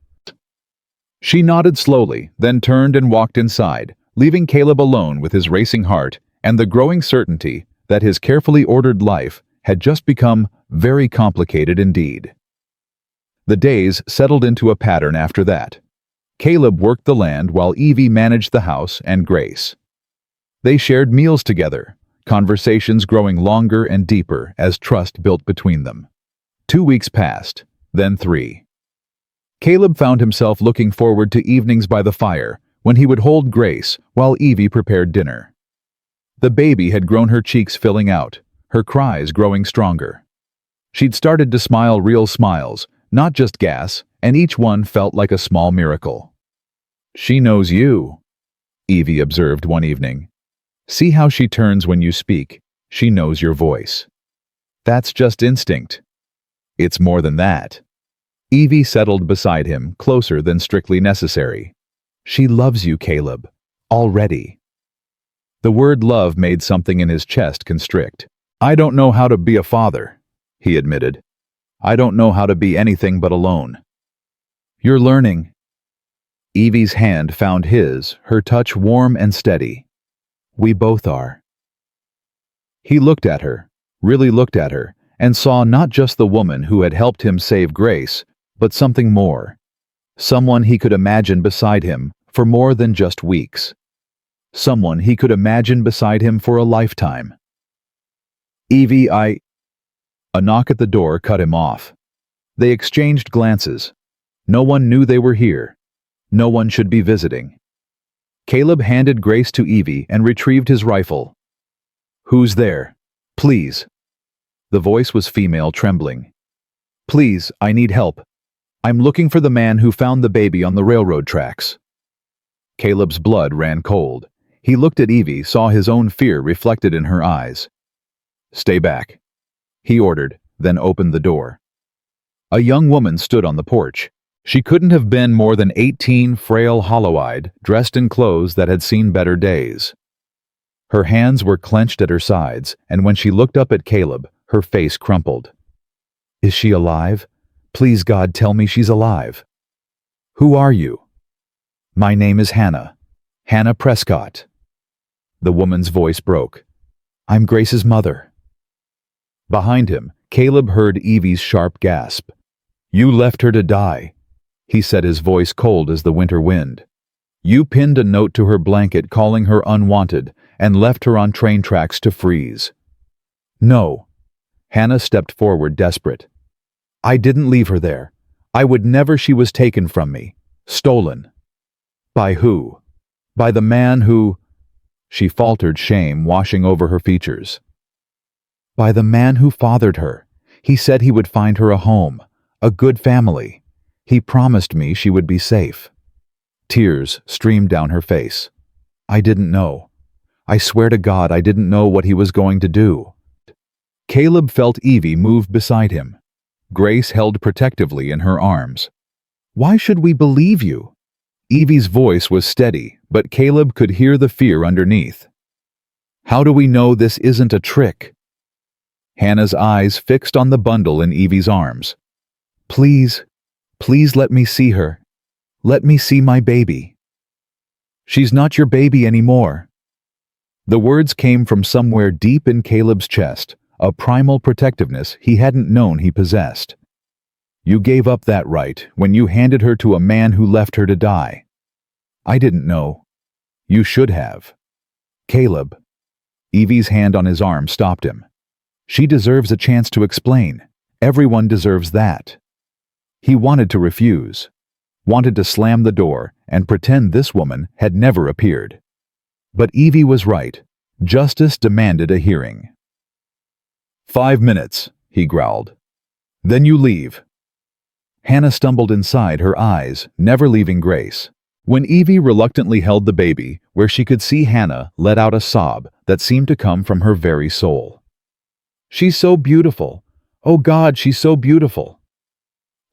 She nodded slowly, then turned and walked inside, leaving Caleb alone with his racing heart and the growing certainty that his carefully ordered life had just become very complicated indeed. The days settled into a pattern after that. Caleb worked the land while Evie managed the house and Grace. They shared meals together, conversations growing longer and deeper as trust built between them. 2 weeks passed, then 3. Caleb found himself looking forward to evenings by the fire when he would hold Grace while Evie prepared dinner. The baby had grown, her cheeks filling out, her cries growing stronger. She'd started to smile real smiles, not just gas, and each one felt like a small miracle. "She knows you," Evie observed one evening. "See how she turns when you speak. She knows your voice." "That's just instinct." "It's more than that." Evie settled beside him, closer than strictly necessary. "She loves you, Caleb. Already." The word love made something in his chest constrict. "I don't know how to be a father," he admitted. "I don't know how to be anything but alone." "You're learning." Evie's hand found his, her touch warm and steady. "We both are." He looked at her, really looked at her, and saw not just the woman who had helped him save Grace, but something more. Someone he could imagine beside him for more than just weeks. Someone he could imagine beside him for a lifetime. "Evie, A knock at the door cut him off. They exchanged glances. No one knew they were here. No one should be visiting. Caleb handed Grace to Evie and retrieved his rifle. "Who's there? Please." The voice was female, trembling. "Please, I need help. I'm looking for the man who found the baby on the railroad tracks." Caleb's blood ran cold. He looked at Evie, saw his own fear reflected in her eyes. "Stay back," he ordered, then opened the door. A young woman stood on the porch. She couldn't have been more than 18, frail, hollow-eyed, dressed in clothes that had seen better days. Her hands were clenched at her sides, and when she looked up at Caleb, her face crumpled. "Is she alive? Please, God, tell me she's alive." "Who are you?" "My name is Hannah. Hannah Prescott." The woman's voice broke. "I'm Grace's mother." Behind him, Caleb heard Evie's sharp gasp. "You left her to die," he said, his voice cold as the winter wind. "You pinned a note to her blanket calling her unwanted and left her on train tracks to freeze." "No." Hannah stepped forward, desperate. "I didn't leave her there. I would never. She was taken from me. Stolen." "By who?" "By the man who—" She faltered, shame washing over her features. "By the man who fathered her. He said he would find her a home, a good family. He promised me she would be safe." Tears streamed down her face. "I didn't know. I swear to God I didn't know what he was going to do." Caleb felt Evie move beside him. Grace held protectively in her arms. "Why should we believe you?" Evie's voice was steady, but Caleb could hear the fear underneath. "How do we know this isn't a trick?" Hannah's eyes fixed on the bundle in Evie's arms. "Please, please let me see her. Let me see my baby." "She's not your baby anymore." The words came from somewhere deep in Caleb's chest, a primal protectiveness he hadn't known he possessed. "You gave up that right when you handed her to a man who left her to die." "I didn't know." "You should have." "Caleb." Evie's hand on his arm stopped him. "She deserves a chance to explain. Everyone deserves that." He wanted to refuse, wanted to slam the door and pretend this woman had never appeared. But Evie was right. Justice demanded a hearing. "5 minutes," he growled. "Then you leave." Hannah stumbled inside, her eyes never leaving Grace. When Evie reluctantly held the baby, where she could see, Hannah let out a sob that seemed to come from her very soul. "She's so beautiful. Oh God, she's so beautiful."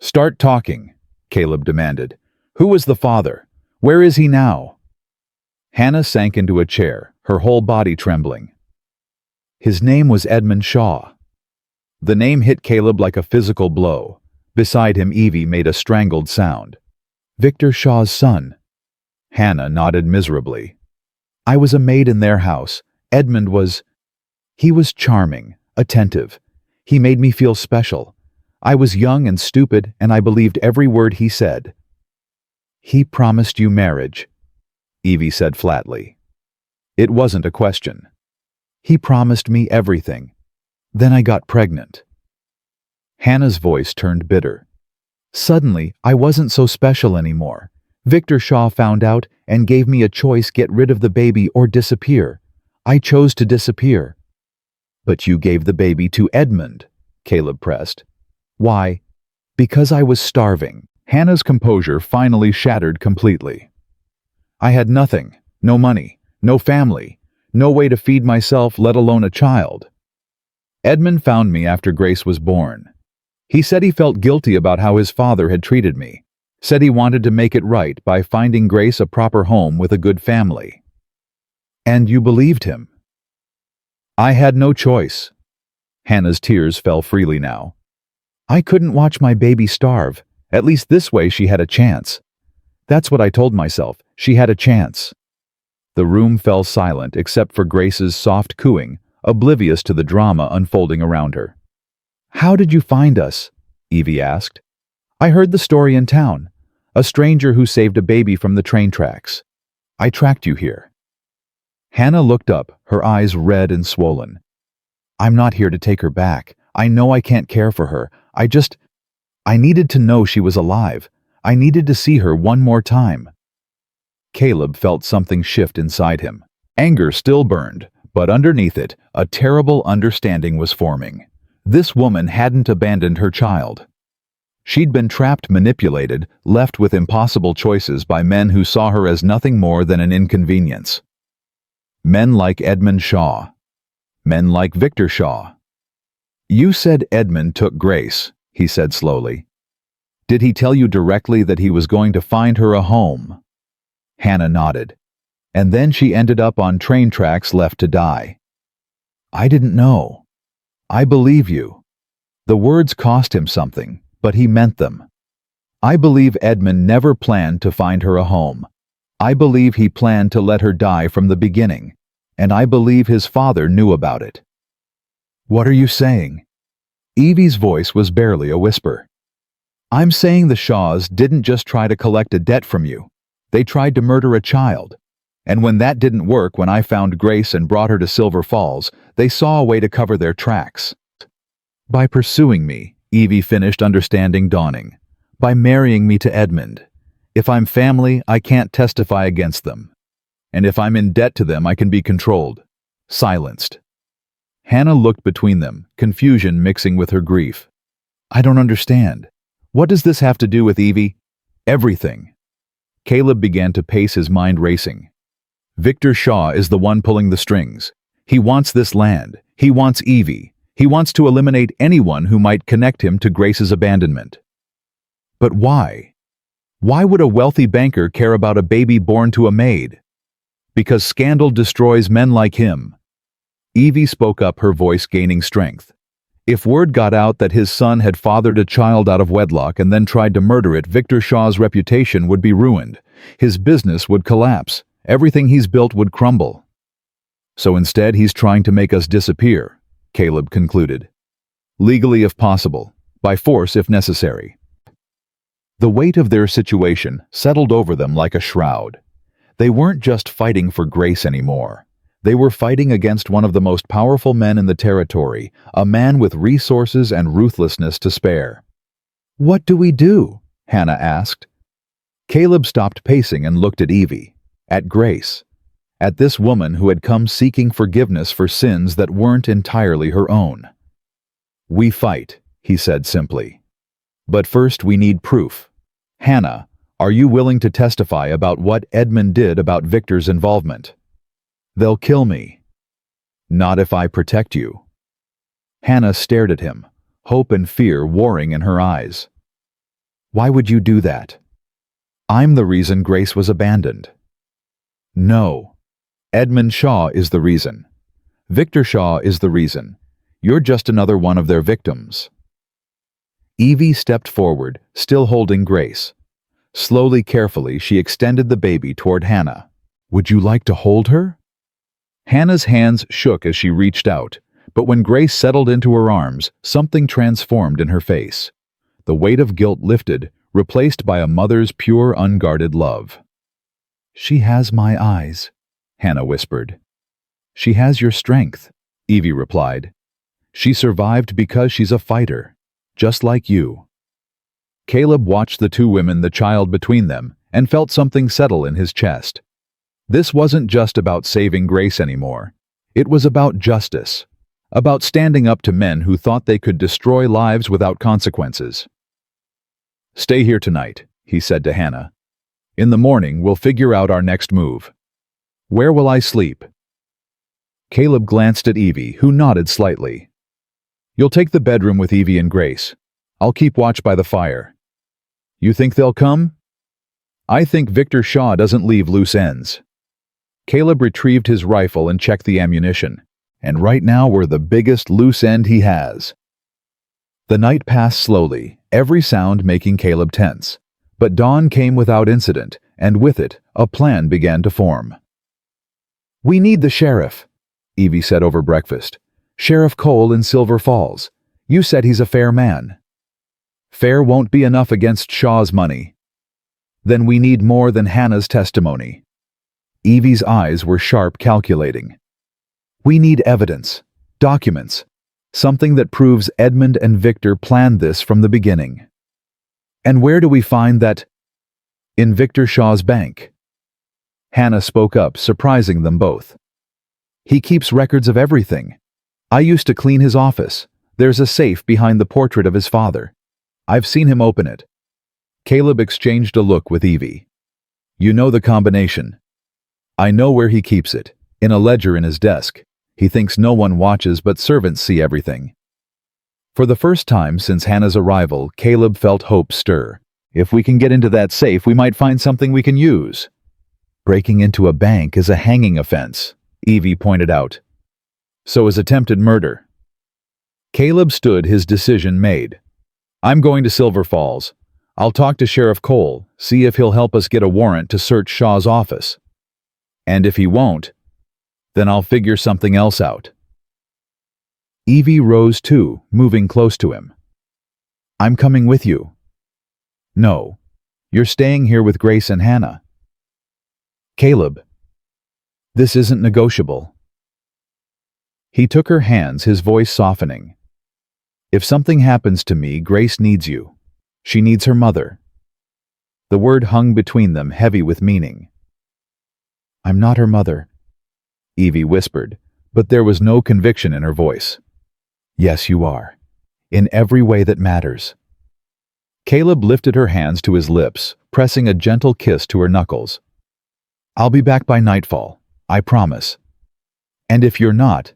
"Start talking," Caleb demanded. "Who was the father? Where is he now?" Hannah sank into a chair, her whole body trembling. "His name was Edmund Shaw." The name hit Caleb like a physical blow. Beside him, Evie made a strangled sound. "Victor Shaw's son." Hannah nodded miserably. "I was a maid in their house. Edmund was... He was charming, attentive. He made me feel special. I was young and stupid, and I believed every word he said." He promised you marriage, Evie said flatly. It wasn't a question. He promised me everything. Then I got pregnant. Hannah's voice turned bitter. Suddenly, I wasn't so special anymore. Victor Shaw found out and gave me a choice: get rid of the baby or disappear. I chose to disappear. But you gave the baby to Edmund, Caleb pressed. Why? Because I was starving. Hannah's composure finally shattered completely. I had nothing, no money, no family, no way to feed myself, let alone a child. Edmund found me after Grace was born. He said he felt guilty about how his father had treated me, said he wanted to make it right by finding Grace a proper home with a good family. And you believed him? I had no choice. Hannah's tears fell freely now. I couldn't watch my baby starve. At least this way she had a chance. That's what I told myself. She had a chance. The room fell silent except for Grace's soft cooing, oblivious to the drama unfolding around her. How did you find us? Evie asked. I heard the story in town. A stranger who saved a baby from the train tracks. I tracked you here. Hannah looked up, her eyes red and swollen. I'm not here to take her back. I know I can't care for her. I needed to know she was alive. I needed to see her one more time. Caleb felt something shift inside him. Anger still burned, but underneath it, a terrible understanding was forming. This woman hadn't abandoned her child. She'd been trapped, manipulated, left with impossible choices by men who saw her as nothing more than an inconvenience. Men like Edmund Shaw. Men like Victor Shaw. You said Edmund took Grace, he said slowly. Did he tell you directly that he was going to find her a home? Hannah nodded. And then she ended up on train tracks, left to die. I didn't know. I believe you. The words cost him something, but he meant them. I believe Edmund never planned to find her a home. I believe he planned to let her die from the beginning, and I believe his father knew about it. What are you saying? Evie's voice was barely a whisper. I'm saying the Shaws didn't just try to collect a debt from you. They tried to murder a child. And when that didn't work, when I found Grace and brought her to Silver Falls, they saw a way to cover their tracks. By pursuing me, Evie finished, understanding dawning. By marrying me to Edmund. If I'm family, I can't testify against them. And if I'm in debt to them, I can be controlled. Silenced. Hannah looked between them, confusion mixing with her grief. I don't understand. What does this have to do with Evie? Everything. Caleb began to pace, his mind racing. Victor Shaw is the one pulling the strings. He wants this land. He wants Evie. He wants to eliminate anyone who might connect him to Grace's abandonment. But why? Why would a wealthy banker care about a baby born to a maid? Because scandal destroys men like him. Evie spoke up, her voice gaining strength. If word got out that his son had fathered a child out of wedlock and then tried to murder it, Victor Shaw's reputation would be ruined. His business would collapse. Everything he's built would crumble. So instead, he's trying to make us disappear, Caleb concluded. Legally if possible, by force if necessary. The weight of their situation settled over them like a shroud. They weren't just fighting for Grace anymore. They were fighting against one of the most powerful men in the territory, a man with resources and ruthlessness to spare. What do we do? Hannah asked. Caleb stopped pacing and looked at Evie, at Grace, at this woman who had come seeking forgiveness for sins that weren't entirely her own. We fight, he said simply. But first we need proof. Hannah, are you willing to testify about what Edmund did about Victor's involvement? They'll kill me. Not if I protect you. Hannah stared at him, hope and fear warring in her eyes. Why would you do that? I'm the reason Grace was abandoned. No. Edmund Shaw is the reason. Victor Shaw is the reason. You're just another one of their victims. Evie stepped forward, still holding Grace. Slowly, carefully, she extended the baby toward Hannah. Would you like to hold her? Hannah's hands shook as she reached out, but when Grace settled into her arms, something transformed in her face. The weight of guilt lifted, replaced by a mother's pure, unguarded love. "She has my eyes," Hannah whispered. "She has your strength," Evie replied. "She survived because she's a fighter, just like you." Caleb watched the two women, the child between them, and felt something settle in his chest. This wasn't just about saving Grace anymore. It was about justice, about standing up to men who thought they could destroy lives without consequences. "Stay here tonight," he said to Hannah. "In the morning, we'll figure out our next move. Where will I sleep?" Caleb glanced at Evie, who nodded slightly. "You'll take the bedroom with Evie and Grace. I'll keep watch by the fire. You think they'll come?" "I think Victor Shaw doesn't leave loose ends." Caleb retrieved his rifle and checked the ammunition, and right now we're the biggest loose end he has. The night passed slowly, every sound making Caleb tense. But dawn came without incident, and with it, a plan began to form. "We need the sheriff," Evie said over breakfast. "Sheriff Cole in Silver Falls. You said he's a fair man." "Fair won't be enough against Shaw's money." "Then we need more than Hannah's testimony." Evie's eyes were sharp, calculating. "We need evidence, documents, something that proves Edmund and Victor planned this from the beginning." "And where do we find that?" "In Victor Shaw's bank." Hannah spoke up, surprising them both. "He keeps records of everything. I used to clean his office. There's a safe behind the portrait of his father. I've seen him open it." Caleb exchanged a look with Evie. "You know the combination." "I know where he keeps it, in a ledger in his desk. He thinks no one watches but servants see everything." For the first time since Hannah's arrival, Caleb felt hope stir. "If we can get into that safe, we might find something we can use." "Breaking into a bank is a hanging offense," Evie pointed out. "So is attempted murder." Caleb stood, his decision made. "I'm going to Silver Falls. I'll talk to Sheriff Cole, see if he'll help us get a warrant to search Shaw's office. And if he won't, then I'll figure something else out." Evie rose too, moving close to him. "I'm coming with you." "No, you're staying here with Grace and Hannah." "Caleb, this isn't negotiable." He took her hands, his voice softening. "If something happens to me, Grace needs you. She needs her mother." The word hung between them, heavy with meaning. "I'm not her mother," Evie whispered, but there was no conviction in her voice. "Yes, you are. In every way that matters." Caleb lifted her hands to his lips, pressing a gentle kiss to her knuckles. "I'll be back by nightfall, I promise. And if you're not,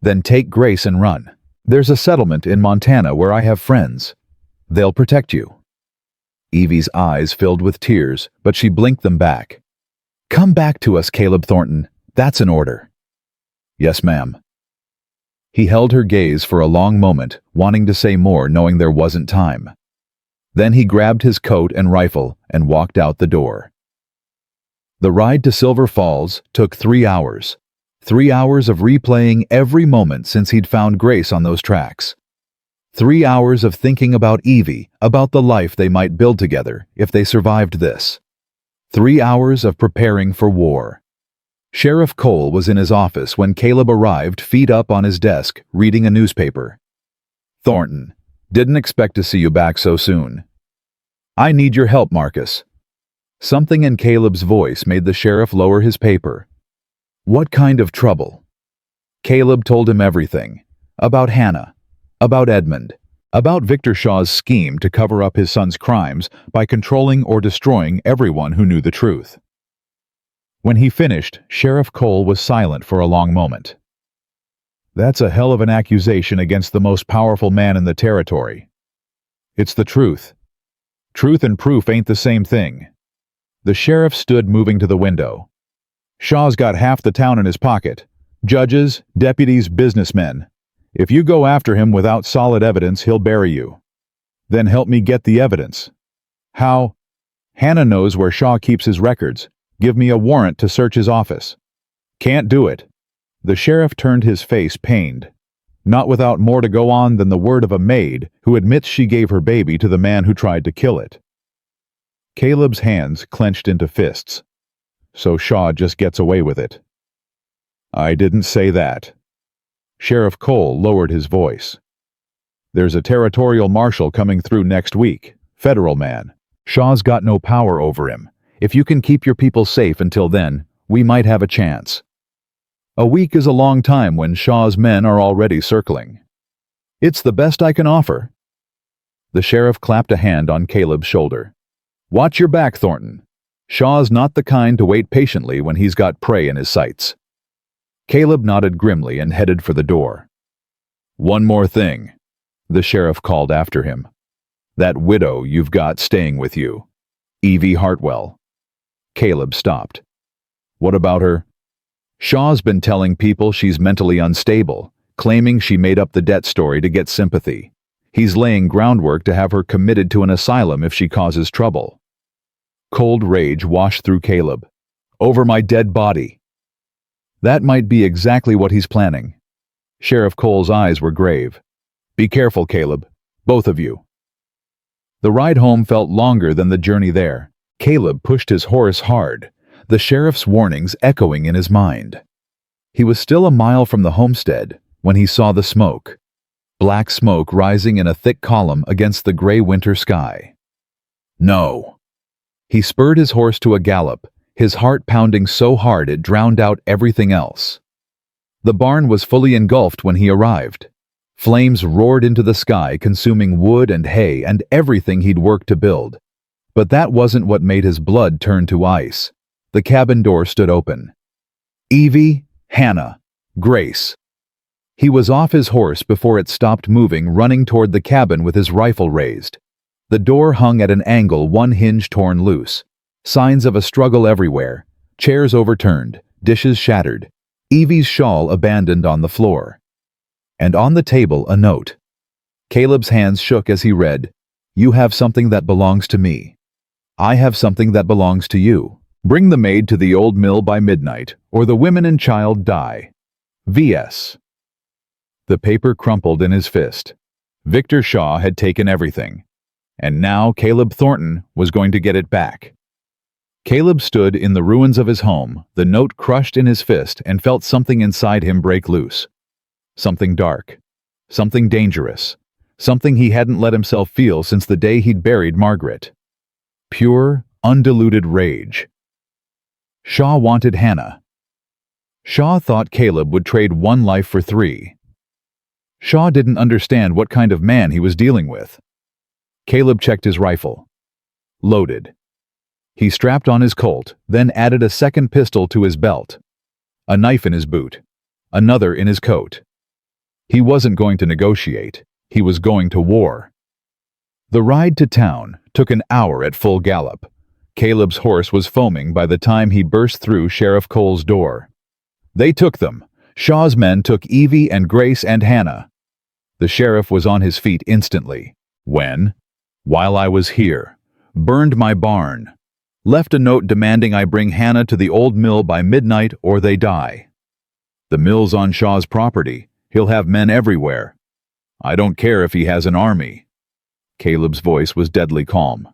then take Grace and run. There's a settlement in Montana where I have friends. They'll protect you." Evie's eyes filled with tears, but she blinked them back. "Come back to us, Caleb Thornton. That's an order." "Yes, ma'am." He held her gaze for a long moment, wanting to say more, knowing there wasn't time. Then he grabbed his coat and rifle and walked out the door. The ride to Silver Falls took 3 hours. 3 hours of replaying every moment since he'd found Grace on those tracks. 3 hours of thinking about Evie, about the life they might build together if they survived this. 3 hours of preparing for war. Sheriff Cole was in his office when Caleb arrived, feet up on his desk, reading a newspaper. "Thornton, didn't expect to see you back so soon." "I need your help, Marcus." Something in Caleb's voice made the sheriff lower his paper. "What kind of trouble?" Caleb told him everything. About Hannah. About Edmund. About Victor Shaw's scheme to cover up his son's crimes by controlling or destroying everyone who knew the truth. When he finished, Sheriff Cole was silent for a long moment. "That's a hell of an accusation against the most powerful man in the territory." "It's the truth. Truth and proof ain't the same thing." The sheriff stood, moving to the window. "Shaw's got half the town in his pocket. Judges, deputies, businessmen. If you go after him without solid evidence, he'll bury you." "Then help me get the evidence." "How?" "Hannah knows where Shaw keeps his records. Give me a warrant to search his office." "Can't do it." The sheriff turned, his face pained. "Not without more to go on than the word of a maid who admits she gave her baby to the man who tried to kill it." Caleb's hands clenched into fists. So Shaw just gets away with it. I didn't say that. Sheriff Cole lowered his voice. There's a territorial marshal coming through next week. Federal man. Shaw's got no power over him. If you can keep your people safe until then, we might have a chance. A week is a long time when Shaw's men are already circling. It's the best I can offer. The sheriff clapped a hand on Caleb's shoulder. Watch your back, Thornton. Shaw's not the kind to wait patiently when he's got prey in his sights. Caleb nodded grimly and headed for the door. One more thing, the sheriff called after him. That widow you've got staying with you. Evie Hartwell. Caleb stopped. What about her? Shaw's been telling people she's mentally unstable, claiming she made up the debt story to get sympathy. He's laying groundwork to have her committed to an asylum if she causes trouble. Cold rage washed through Caleb. Over my dead body. That might be exactly what he's planning. Sheriff Cole's eyes were grave. Be careful, Caleb. Both of you. The ride home felt longer than the journey there. Caleb pushed his horse hard, the sheriff's warnings echoing in his mind. He was still a mile from the homestead when he saw the smoke. Black smoke rising in a thick column against the gray winter sky. No. He spurred his horse to a gallop, his heart pounding so hard it drowned out everything else. The barn was fully engulfed when he arrived. Flames roared into the sky, consuming wood and hay and everything he'd worked to build. But that wasn't what made his blood turn to ice. The cabin door stood open. Evie, Hannah, Grace. He was off his horse before it stopped moving, running toward the cabin with his rifle raised. The door hung at an angle, one hinge torn loose. Signs of a struggle everywhere. Chairs overturned, dishes shattered. Evie's shawl abandoned on the floor. And on the table, a note. Caleb's hands shook as he read, You have something that belongs to me. I have something that belongs to you. Bring the maid to the old mill by midnight, or the women and child die. V.S. The paper crumpled in his fist. Victor Shaw had taken everything. And now Caleb Thornton was going to get it back. Caleb stood in the ruins of his home, the note crushed in his fist, and felt something inside him break loose. Something dark. Something dangerous. Something he hadn't let himself feel since the day he'd buried Margaret. Pure, undiluted rage. Shaw wanted Hannah. Shaw thought Caleb would trade one life for 3. Shaw didn't understand what kind of man he was dealing with. Caleb checked his rifle. Loaded. He strapped on his Colt, then added a second pistol to his belt. A knife in his boot. Another in his coat. He wasn't going to negotiate. He was going to war. The ride to town took an hour at full gallop. Caleb's horse was foaming by the time he burst through Sheriff Cole's door. They took them. Shaw's men took Evie and Grace and Hannah. The sheriff was on his feet instantly. When? While I was here. Burned my barn. Left a note demanding I bring Hannah to the old mill by midnight or they die. The mill's on Shaw's property. He'll have men everywhere. I don't care if he has an army. Caleb's voice was deadly calm.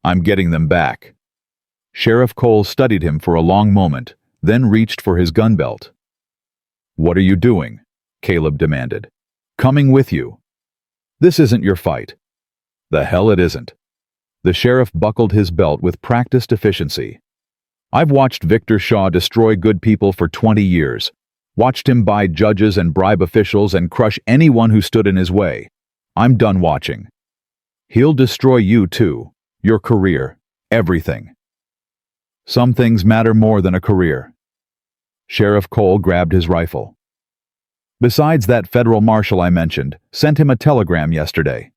I'm getting them back. Sheriff Cole studied him for a long moment, then reached for his gun belt. What are you doing? Caleb demanded. Coming with you. This isn't your fight. The hell it isn't. The sheriff buckled his belt with practiced efficiency. I've watched Victor Shaw destroy good people for 20 years. Watched him buy judges and bribe officials and crush anyone who stood in his way. I'm done watching. He'll destroy you too. Your career. Everything. Some things matter more than a career. Sheriff Cole grabbed his rifle. Besides, that federal marshal I mentioned sent him a telegram yesterday.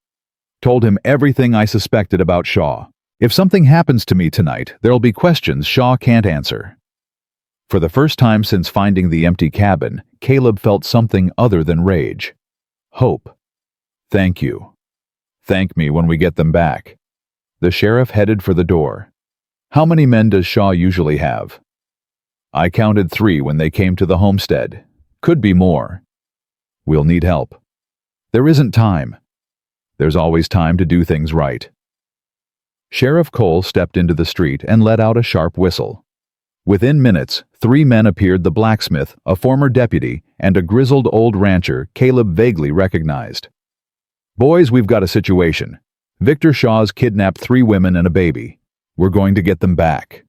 Told him everything I suspected about Shaw. If something happens to me tonight, there'll be questions Shaw can't answer. For the first time since finding the empty cabin, Caleb felt something other than rage. Hope. Thank you. Thank me when we get them back. The sheriff headed for the door. How many men does Shaw usually have? I counted 3 when they came to the homestead. Could be more. We'll need help. There isn't time. There's always time to do things right. Sheriff Cole stepped into the street and let out a sharp whistle. Within minutes, 3 men appeared: the blacksmith, a former deputy, and a grizzled old rancher Caleb vaguely recognized. "Boys, we've got a situation. Victor Shaw's kidnapped 3 women and a baby. We're going to get them back."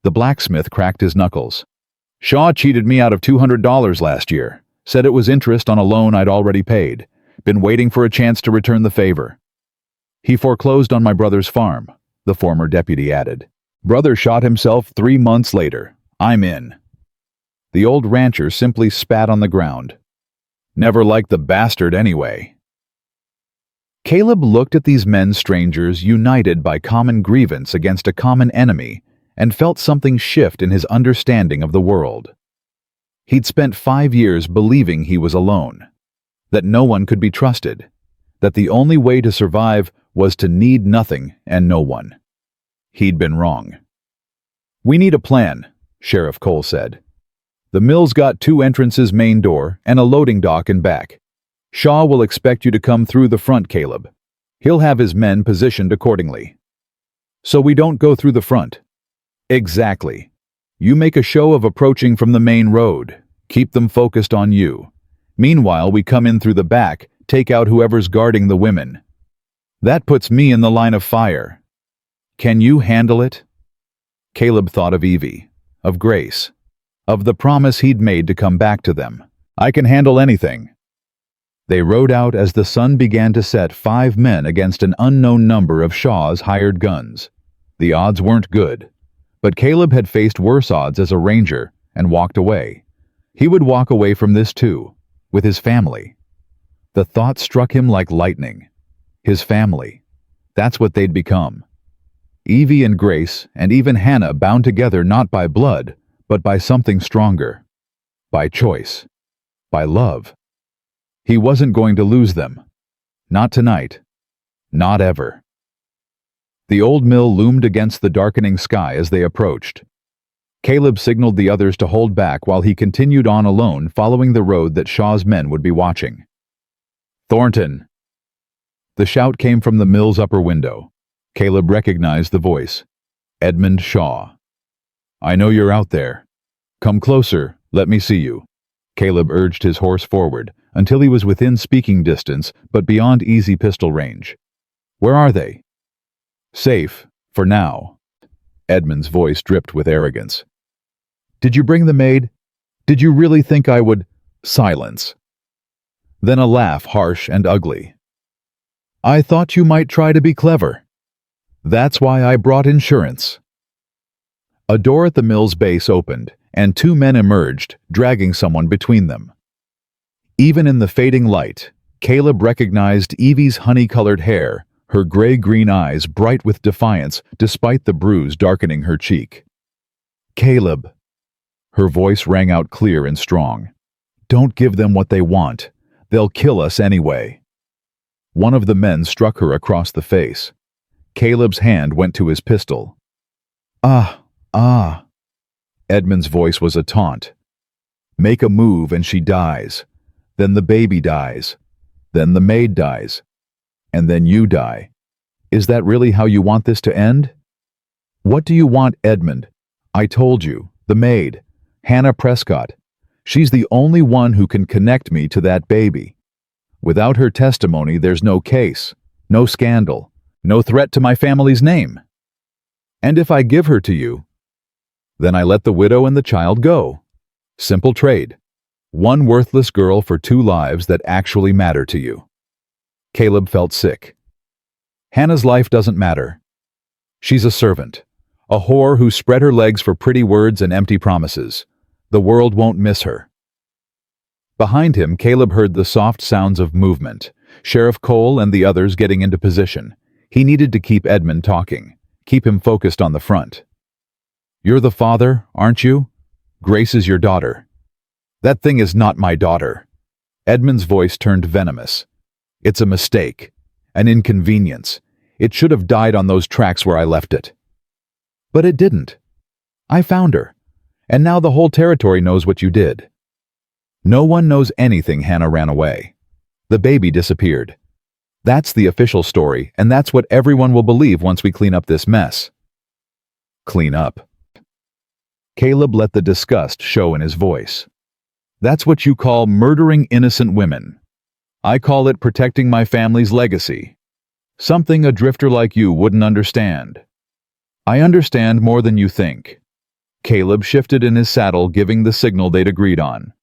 The blacksmith cracked his knuckles. "Shaw cheated me out of $200 last year. Said it was interest on a loan I'd already paid. Been waiting for a chance to return the favor." "He foreclosed on my brother's farm," the former deputy added. "Brother shot himself 3 months later. I'm in." The old rancher simply spat on the ground. "Never liked the bastard anyway." Caleb looked at these men, strangers united by common grievance against a common enemy, and felt something shift in his understanding of the world. He'd spent 5 years believing he was alone, that no one could be trusted, that the only way to survive was to need nothing and no one. He'd been wrong. "We need a plan," Sheriff Cole said. "The mill's got 2 entrances: main door and a loading dock in back. Shaw will expect you to come through the front, Caleb. He'll have his men positioned accordingly." "So we don't go through the front?" "Exactly. You make a show of approaching from the main road. Keep them focused on you. Meanwhile, we come in through the back, take out whoever's guarding the women. That puts me in the line of fire. Can you handle it?" Caleb thought of Evie, of Grace, of the promise he'd made to come back to them. "I can handle anything." They rode out as the sun began to set, 5 men against an unknown number of Shaw's hired guns. The odds weren't good, but Caleb had faced worse odds as a ranger and walked away. He would walk away from this too, with his family. The thought struck him like lightning. His family. That's what they'd become. Evie and Grace, and even Hannah, bound together not by blood, but by something stronger. By choice. By love. He wasn't going to lose them. Not tonight. Not ever. The old mill loomed against the darkening sky as they approached. Caleb signaled the others to hold back while he continued on alone, following the road that Shaw's men would be watching. "Thornton!" The shout came from the mill's upper window. Caleb recognized the voice. Edmund Shaw. "I know you're out there. Come closer, let me see you." Caleb urged his horse forward until he was within speaking distance but beyond easy pistol range. "Where are they?" "Safe, for now." Edmund's voice dripped with arrogance. "Did you bring the maid? Did you really think I would—" Silence. Then a laugh, harsh and ugly. "I thought you might try to be clever. That's why I brought insurance." A door at the mill's base opened, and 2 men emerged, dragging someone between them. Even in the fading light, Caleb recognized Evie's honey-colored hair, her gray-green eyes bright with defiance despite the bruise darkening her cheek. "Caleb." Her voice rang out clear and strong. "Don't give them what they want. They'll kill us anyway." One of the men struck her across the face. Caleb's hand went to his pistol. "Ah. Edmund's voice was a taunt. "Make a move and she dies. Then the baby dies. Then the maid dies. And then you die. Is that really how you want this to end?" "What do you want, Edmund?" "I told you. The maid. Hannah Prescott. She's the only one who can connect me to that baby. Without her testimony, there's no case, no scandal, no threat to my family's name. And if I give her to you, then I let the widow and the child go. Simple trade. One worthless girl for 2 lives that actually matter to you." Caleb felt sick. Hannah's life doesn't matter. She's a servant, a whore who spread her legs for pretty words and empty promises. The world won't miss her. Behind him, Caleb heard the soft sounds of movement, Sheriff Cole and the others getting into position. He needed to keep Edmund talking, keep him focused on the front. "You're the father, aren't you? Grace is your daughter." "That thing is not my daughter." Edmund's voice turned venomous. "It's a mistake, an inconvenience. It should have died on those tracks where I left it." "But it didn't. I found her, and now the whole territory knows what you did." "No one knows anything." Hannah ran away. The baby disappeared. That's the official story, and that's what everyone will believe once we clean up this mess. Clean up. Caleb let the disgust show in his voice. That's what you call murdering innocent women. I call it protecting my family's legacy. Something a drifter like you wouldn't understand. I understand more than you think. Caleb shifted in his saddle, giving the signal they'd agreed on.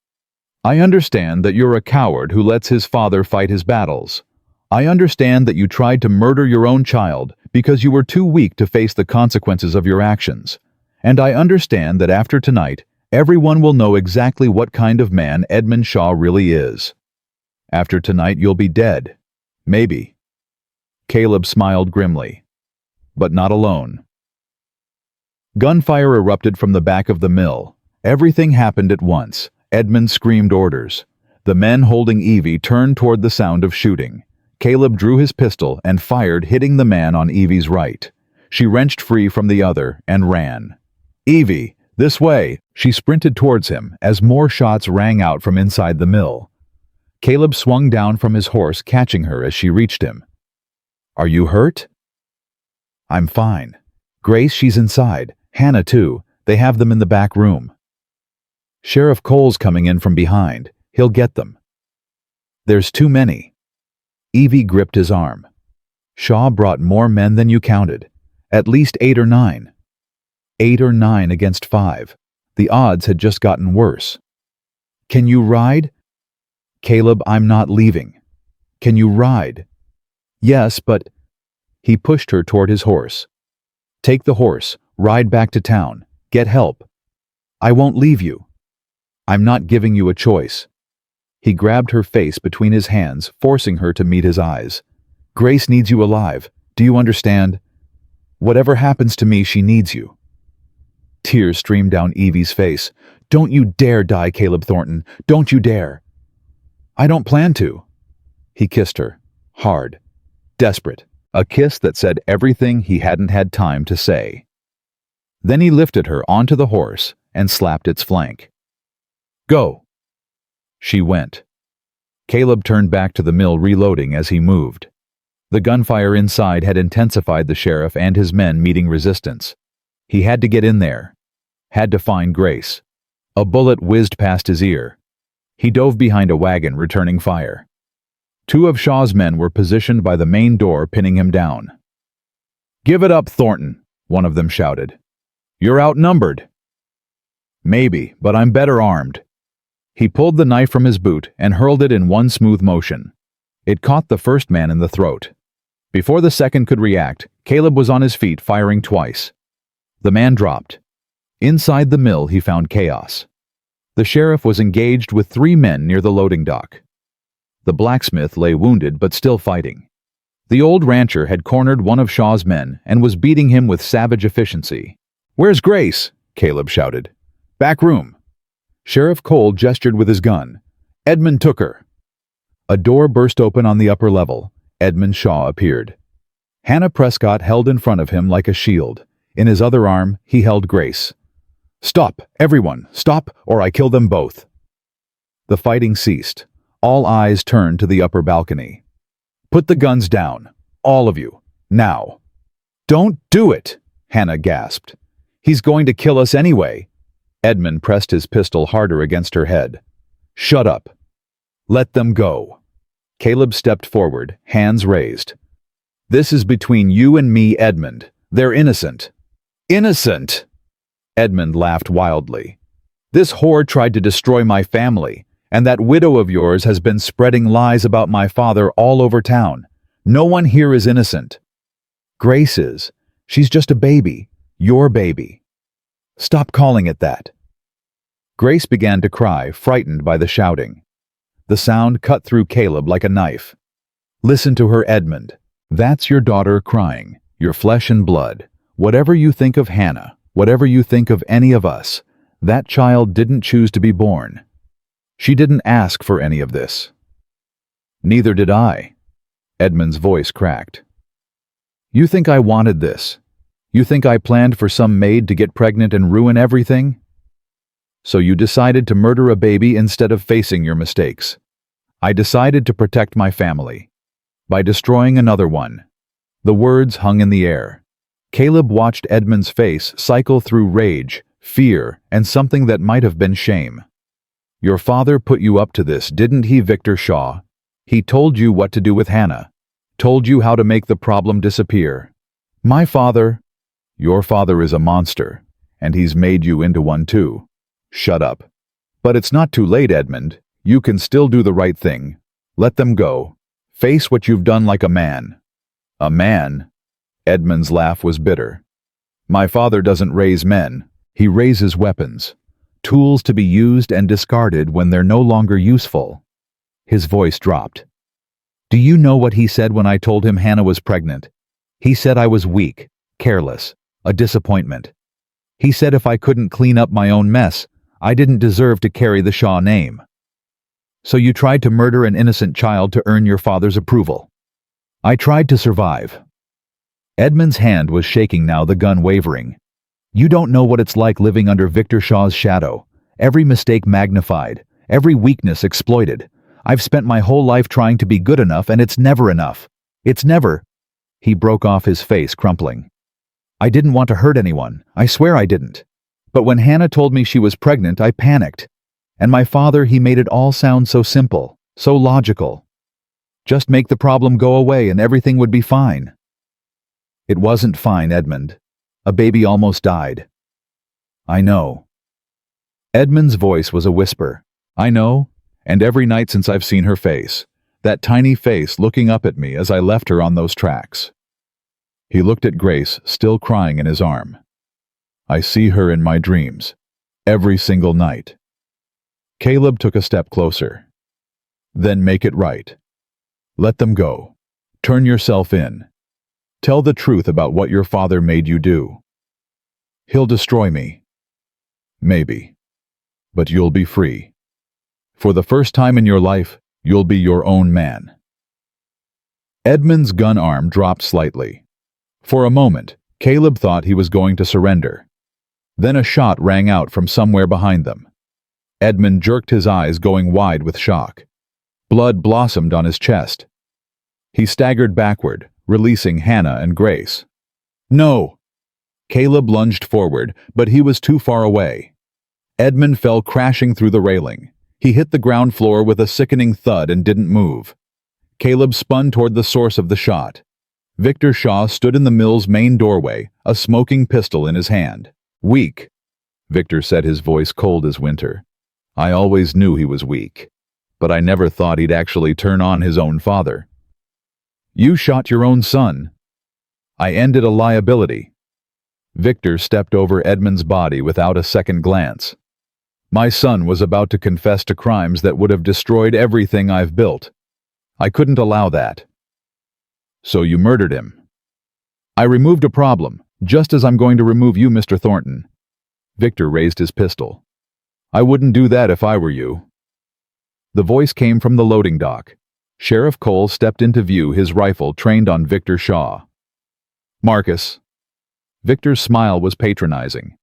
I understand that you're a coward who lets his father fight his battles. I understand that you tried to murder your own child because you were too weak to face the consequences of your actions. And I understand that after tonight, everyone will know exactly what kind of man Edmund Shaw really is. After tonight, you'll be dead. Maybe. Caleb smiled grimly. But not alone. Gunfire erupted from the back of the mill. Everything happened at once. Edmund screamed orders. The men holding Evie turned toward the sound of shooting. Caleb drew his pistol and fired, hitting the man on Evie's right. She wrenched free from the other and ran. Evie, this way! She sprinted towards him as more shots rang out from inside the mill. Caleb swung down from his horse, catching her as she reached him. Are you hurt? I'm fine. Grace, she's inside. Hannah, too. They have them in the back room. Sheriff Cole's coming in from behind. He'll get them. There's too many. Evie gripped his arm. Shaw brought more men than you counted. At least 8 or 9. 8 or 9 against 5. The odds had just gotten worse. Can you ride? Caleb, I'm not leaving. Can you ride? Yes, but... He pushed her toward his horse. Take the horse, ride back to town, get help. I won't leave you. I'm not giving you a choice. He grabbed her face between his hands, forcing her to meet his eyes. Grace needs you alive. Do you understand? Whatever happens to me, she needs you. Tears streamed down Evie's face. Don't you dare die, Caleb Thornton. Don't you dare. I don't plan to. He kissed her, hard, desperate, a kiss that said everything he hadn't had time to say. Then he lifted her onto the horse and slapped its flank. Go. She went. Caleb turned back to the mill, reloading as he moved. The gunfire inside had intensified, the sheriff and his men meeting resistance. He had to get in there. Had to find Grace. A bullet whizzed past his ear. He dove behind a wagon, returning fire. 2 of Shaw's men were positioned by the main door, pinning him down. Give it up, Thornton, one of them shouted. You're outnumbered. Maybe, but I'm better armed. He pulled the knife from his boot and hurled it in one smooth motion. It caught the first man in the throat. Before the second could react, Caleb was on his feet, firing twice. The man dropped. Inside the mill, he found chaos. The sheriff was engaged with 3 men near the loading dock. The blacksmith lay wounded but still fighting. The old rancher had cornered one of Shaw's men and was beating him with savage efficiency. Where's Grace? Caleb shouted. Back room. Sheriff Cole gestured with his gun. Edmund took her. A door burst open on the upper level. Edmund Shaw appeared. Hannah Prescott held in front of him like a shield. In his other arm, he held Grace. Stop, everyone, stop, or I kill them both. The fighting ceased. All eyes turned to the upper balcony. Put the guns down, all of you, now. Don't do it, Hannah gasped. He's going to kill us anyway. Edmund pressed his pistol harder against her head. Shut up. Let them go. Caleb stepped forward, hands raised. This is between you and me, Edmund. They're innocent. Innocent! Edmund laughed wildly. This whore tried to destroy my family, and that widow of yours has been spreading lies about my father all over town. No one here is innocent. Grace is. She's just a baby. Your baby. Stop calling it that. Grace began to cry, frightened by the shouting. The sound cut through Caleb like a knife. Listen to her, Edmund. That's your daughter crying, your flesh and blood. Whatever you think of Hannah, whatever you think of any of us, that child didn't choose to be born. She didn't ask for any of this. Neither did I. Edmund's voice cracked. You think I wanted this? You think I planned for some maid to get pregnant and ruin everything? So you decided to murder a baby instead of facing your mistakes. I decided to protect my family. by destroying another one." The words hung in the air. Caleb watched Edmund's face cycle through rage, fear, and something that might have been shame. "Your father put you up to this, didn't he, Victor Shaw? He told you what to do with Hannah. Told you how to make the problem disappear." "My father—" "Your father is a monster, and he's made you into one too." "Shut up." "But it's not too late, Edmund. You can still do the right thing. Let them go. Face what you've done like a man." "A man?" Edmund's laugh was bitter. "My father doesn't raise men. He raises weapons. Tools to be used and discarded when they're no longer useful." His voice dropped. "Do you know what he said when I told him Hannah was pregnant? He said I was weak, careless, a disappointment. He said if I couldn't clean up my own mess, I didn't deserve to carry the Shaw name. So you tried to murder an innocent child to earn your father's approval." "I tried to survive." Edmund's hand was shaking now, the gun wavering. "You don't know what it's like living under Victor Shaw's shadow. Every mistake magnified, every weakness exploited. I've spent my whole life trying to be good enough, and it's never enough. It's never—" He broke off, his face crumpling. "I didn't want to hurt anyone. I swear I didn't. But when Hannah told me she was pregnant, I panicked. And my father, he made it all sound so simple, so logical. Just make the problem go away and everything would be fine." "It wasn't fine, Edmund. A baby almost died." "I know." Edmund's voice was a whisper. "I know, and every night since I've seen her face, that tiny face looking up at me as I left her on those tracks." He looked at Grace, still crying in his arm. "I see her in my dreams, every single night." Caleb took a step closer. "Then make it right. Let them go. Turn yourself in. Tell the truth about what your father made you do. He'll destroy me. Maybe. But you'll be free. For the first time in your life, you'll be your own man." Edmund's gun arm dropped slightly. For a moment, Caleb thought he was going to surrender. Then a shot rang out from somewhere behind them. Edmund jerked, his eyes going wide with shock. Blood blossomed on his chest. He staggered backward, releasing Hannah and Grace. "No!" Caleb lunged forward, but he was too far away. Edmund fell crashing through the railing. He hit the ground floor with a sickening thud and didn't move. Caleb spun toward the source of the shot. Victor Shaw stood in the mill's main doorway, a smoking pistol in his hand. "Weak," Victor said, his voice cold as winter. "I always knew he was weak, but I never thought he'd actually turn on his own father." "You shot your own son." "I ended a liability." Victor stepped over Edmund's body without a second glance. "My son was about to confess to crimes that would have destroyed everything I've built. I couldn't allow that." "So you murdered him?" "I removed a problem, just as I'm going to remove you, Mr. Thornton." Victor raised his pistol. "I wouldn't do that if I were you." The voice came from the loading dock. Sheriff Cole stepped into view, his rifle trained on Victor Shaw. "Marcus." Victor's smile was patronizing.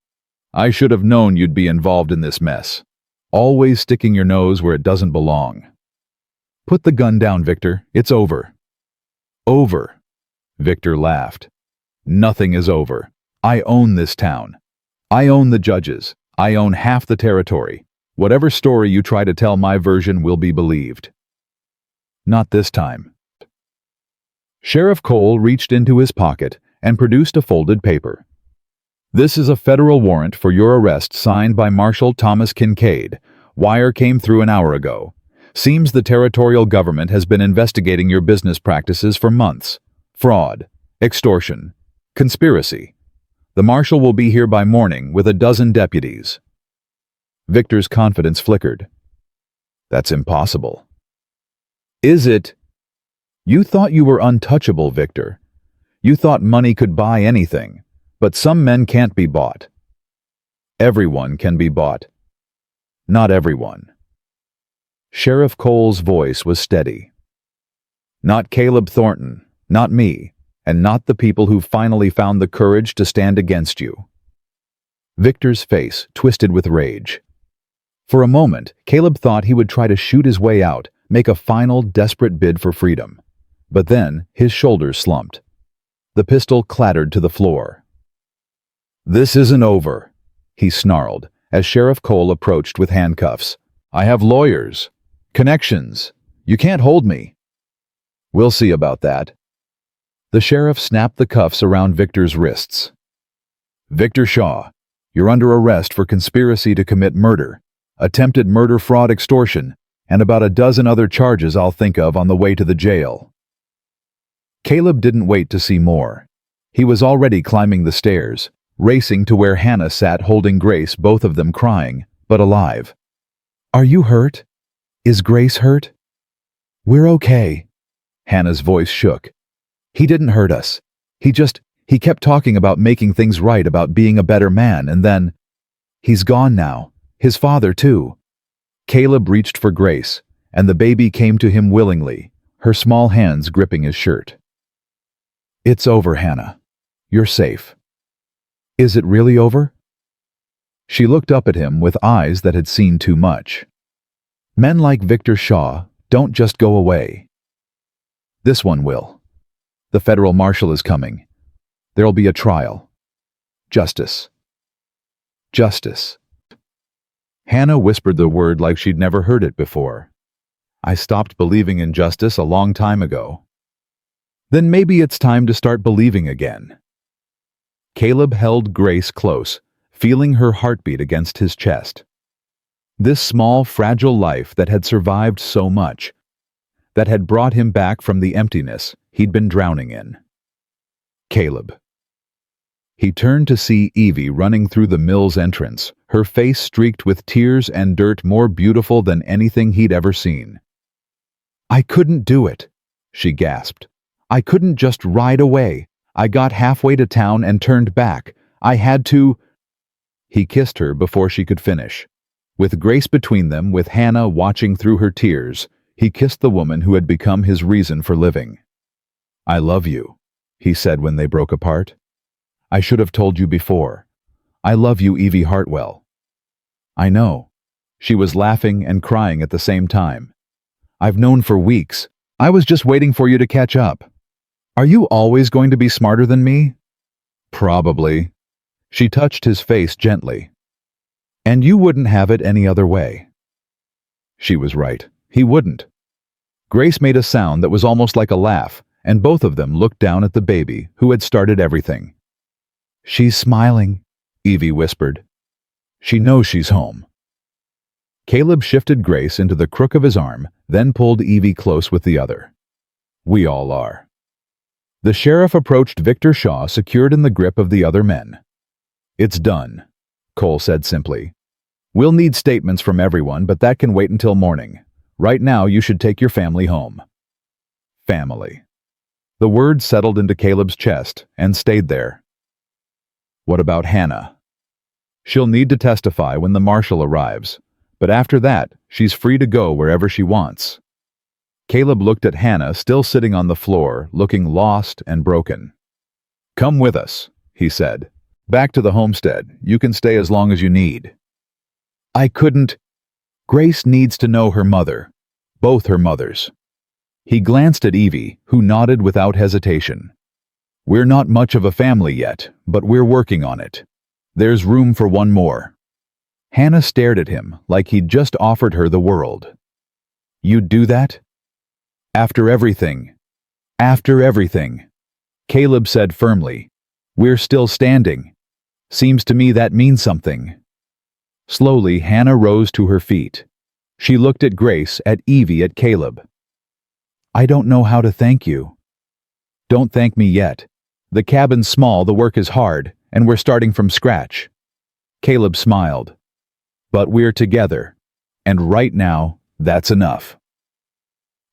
"I should have known you'd be involved in this mess. Always sticking your nose where it doesn't belong." "Put the gun down, Victor. It's over." "Over?" Victor laughed. "Nothing is over. I own this town. I own the judges. I own half the territory. Whatever story you try to tell, my version will be believed." "Not this time." Sheriff Cole reached into his pocket and produced a folded paper. "This is a federal warrant for your arrest, signed by Marshal Thomas Kincaid. Wire came through an hour ago. Seems the territorial government has been investigating your business practices for months. Fraud, extortion, conspiracy. The marshal will be here by morning with a dozen deputies." Victor's confidence flickered. "That's impossible." "Is it? You thought you were untouchable, Victor. You thought money could buy anything, but some men can't be bought." "Everyone can be bought." "Not everyone." Sheriff Cole's voice was steady. "Not Caleb Thornton, not me, and not the people who finally found the courage to stand against you." Victor's face twisted with rage. For a moment, Caleb thought he would try to shoot his way out, make a final, desperate bid for freedom. But then his shoulders slumped. The pistol clattered to the floor. "This isn't over," he snarled as Sheriff Cole approached with handcuffs. "I have lawyers, connections. You can't hold me." "We'll see about that." The sheriff snapped the cuffs around Victor's wrists. "Victor Shaw, you're under arrest for conspiracy to commit murder, attempted murder, fraud, extortion, and about a dozen other charges I'll think of on the way to the jail." Caleb didn't wait to see more. He was already climbing the stairs, racing to where Hannah sat holding Grace, both of them crying, but alive. "Are you hurt? Is Grace hurt?" "We're okay." Hannah's voice shook. "He didn't hurt us. He kept talking about making things right, about being a better man, and then... He's gone now. His father, too." Caleb reached for Grace, and the baby came to him willingly, her small hands gripping his shirt. "It's over, Hannah. You're safe." "Is it really over?" She looked up at him with eyes that had seen too much. Men like Victor Shaw don't just go away. This one will. The federal marshal is coming. There'll be a trial. Justice. Justice. Hannah whispered the word like she'd never heard it before. "I stopped believing in justice a long time ago." "Then maybe it's time to start believing again." Caleb held Grace close, feeling her heartbeat against his chest. This small, fragile life that had survived so much, that had brought him back from the emptiness he'd been drowning in. Caleb. He turned to see Evie running through the mill's entrance, her face streaked with tears and dirt, more beautiful than anything he'd ever seen. "I couldn't do it," she gasped. "I couldn't just ride away. I got halfway to town and turned back. I had to—" He kissed her before she could finish. With Grace between them, with Hannah watching through her tears, he kissed the woman who had become his reason for living. "I love you," he said when they broke apart. "I should have told you before. I love you, Evie Hartwell." "I know." She was laughing and crying at the same time. "I've known for weeks. I was just waiting for you to catch up. Are you always going to be smarter than me?" "Probably." She touched his face gently. "And you wouldn't have it any other way." She was right. He wouldn't. Grace made a sound that was almost like a laugh, and both of them looked down at the baby who had started everything. "She's smiling," Evie whispered. "She knows she's home." Caleb shifted Grace into the crook of his arm, then pulled Evie close with the other. "We all are." The sheriff approached Victor Shaw, secured in the grip of the other men. "It's done," Cole said simply. "We'll need statements from everyone, but that can wait until morning. Right now, you should take your family home." Family. The word settled into Caleb's chest and stayed there. "What about Hannah?" "She'll need to testify when the marshal arrives, but after that, she's free to go wherever she wants." Caleb looked at Hannah, still sitting on the floor, looking lost and broken. "Come with us," he said. "Back to the homestead. You can stay as long as you need." "I couldn't." "Grace needs to know her mother. Both her mothers." He glanced at Evie, who nodded without hesitation. "We're not much of a family yet, but we're working on it. There's room for one more." Hannah stared at him like he'd just offered her the world. "You'd do that?" "After everything." "After everything," Caleb said firmly. "We're still standing. Seems to me that means something." Slowly, Hannah rose to her feet. She looked at Grace, at Evie, at Caleb. "I don't know how to thank you." "Don't thank me yet. The cabin's small, the work is hard, and we're starting from scratch." Caleb smiled. "But we're together, and right now, that's enough."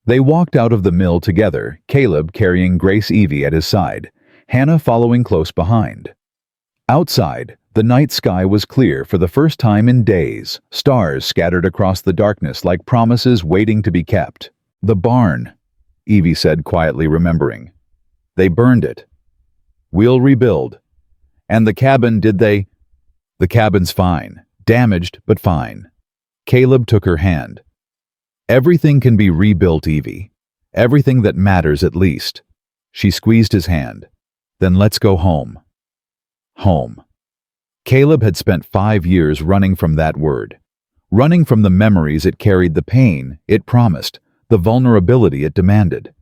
They walked out of the mill together, Caleb carrying Grace Evie at his side, Hannah following close behind. Outside, the night sky was clear for the first time in days, stars scattered across the darkness like promises waiting to be kept. "The barn," Evie said quietly, remembering. "They burned it. We'll rebuild. And the cabin, did they?" "The cabin's fine. Damaged, but fine." Caleb took her hand. "Everything can be rebuilt, Evie. Everything that matters at least. She squeezed his hand. Then let's go home. Home. Caleb had spent 5 years running from that word. Running from the memories it carried, the pain it promised, the vulnerability it demanded.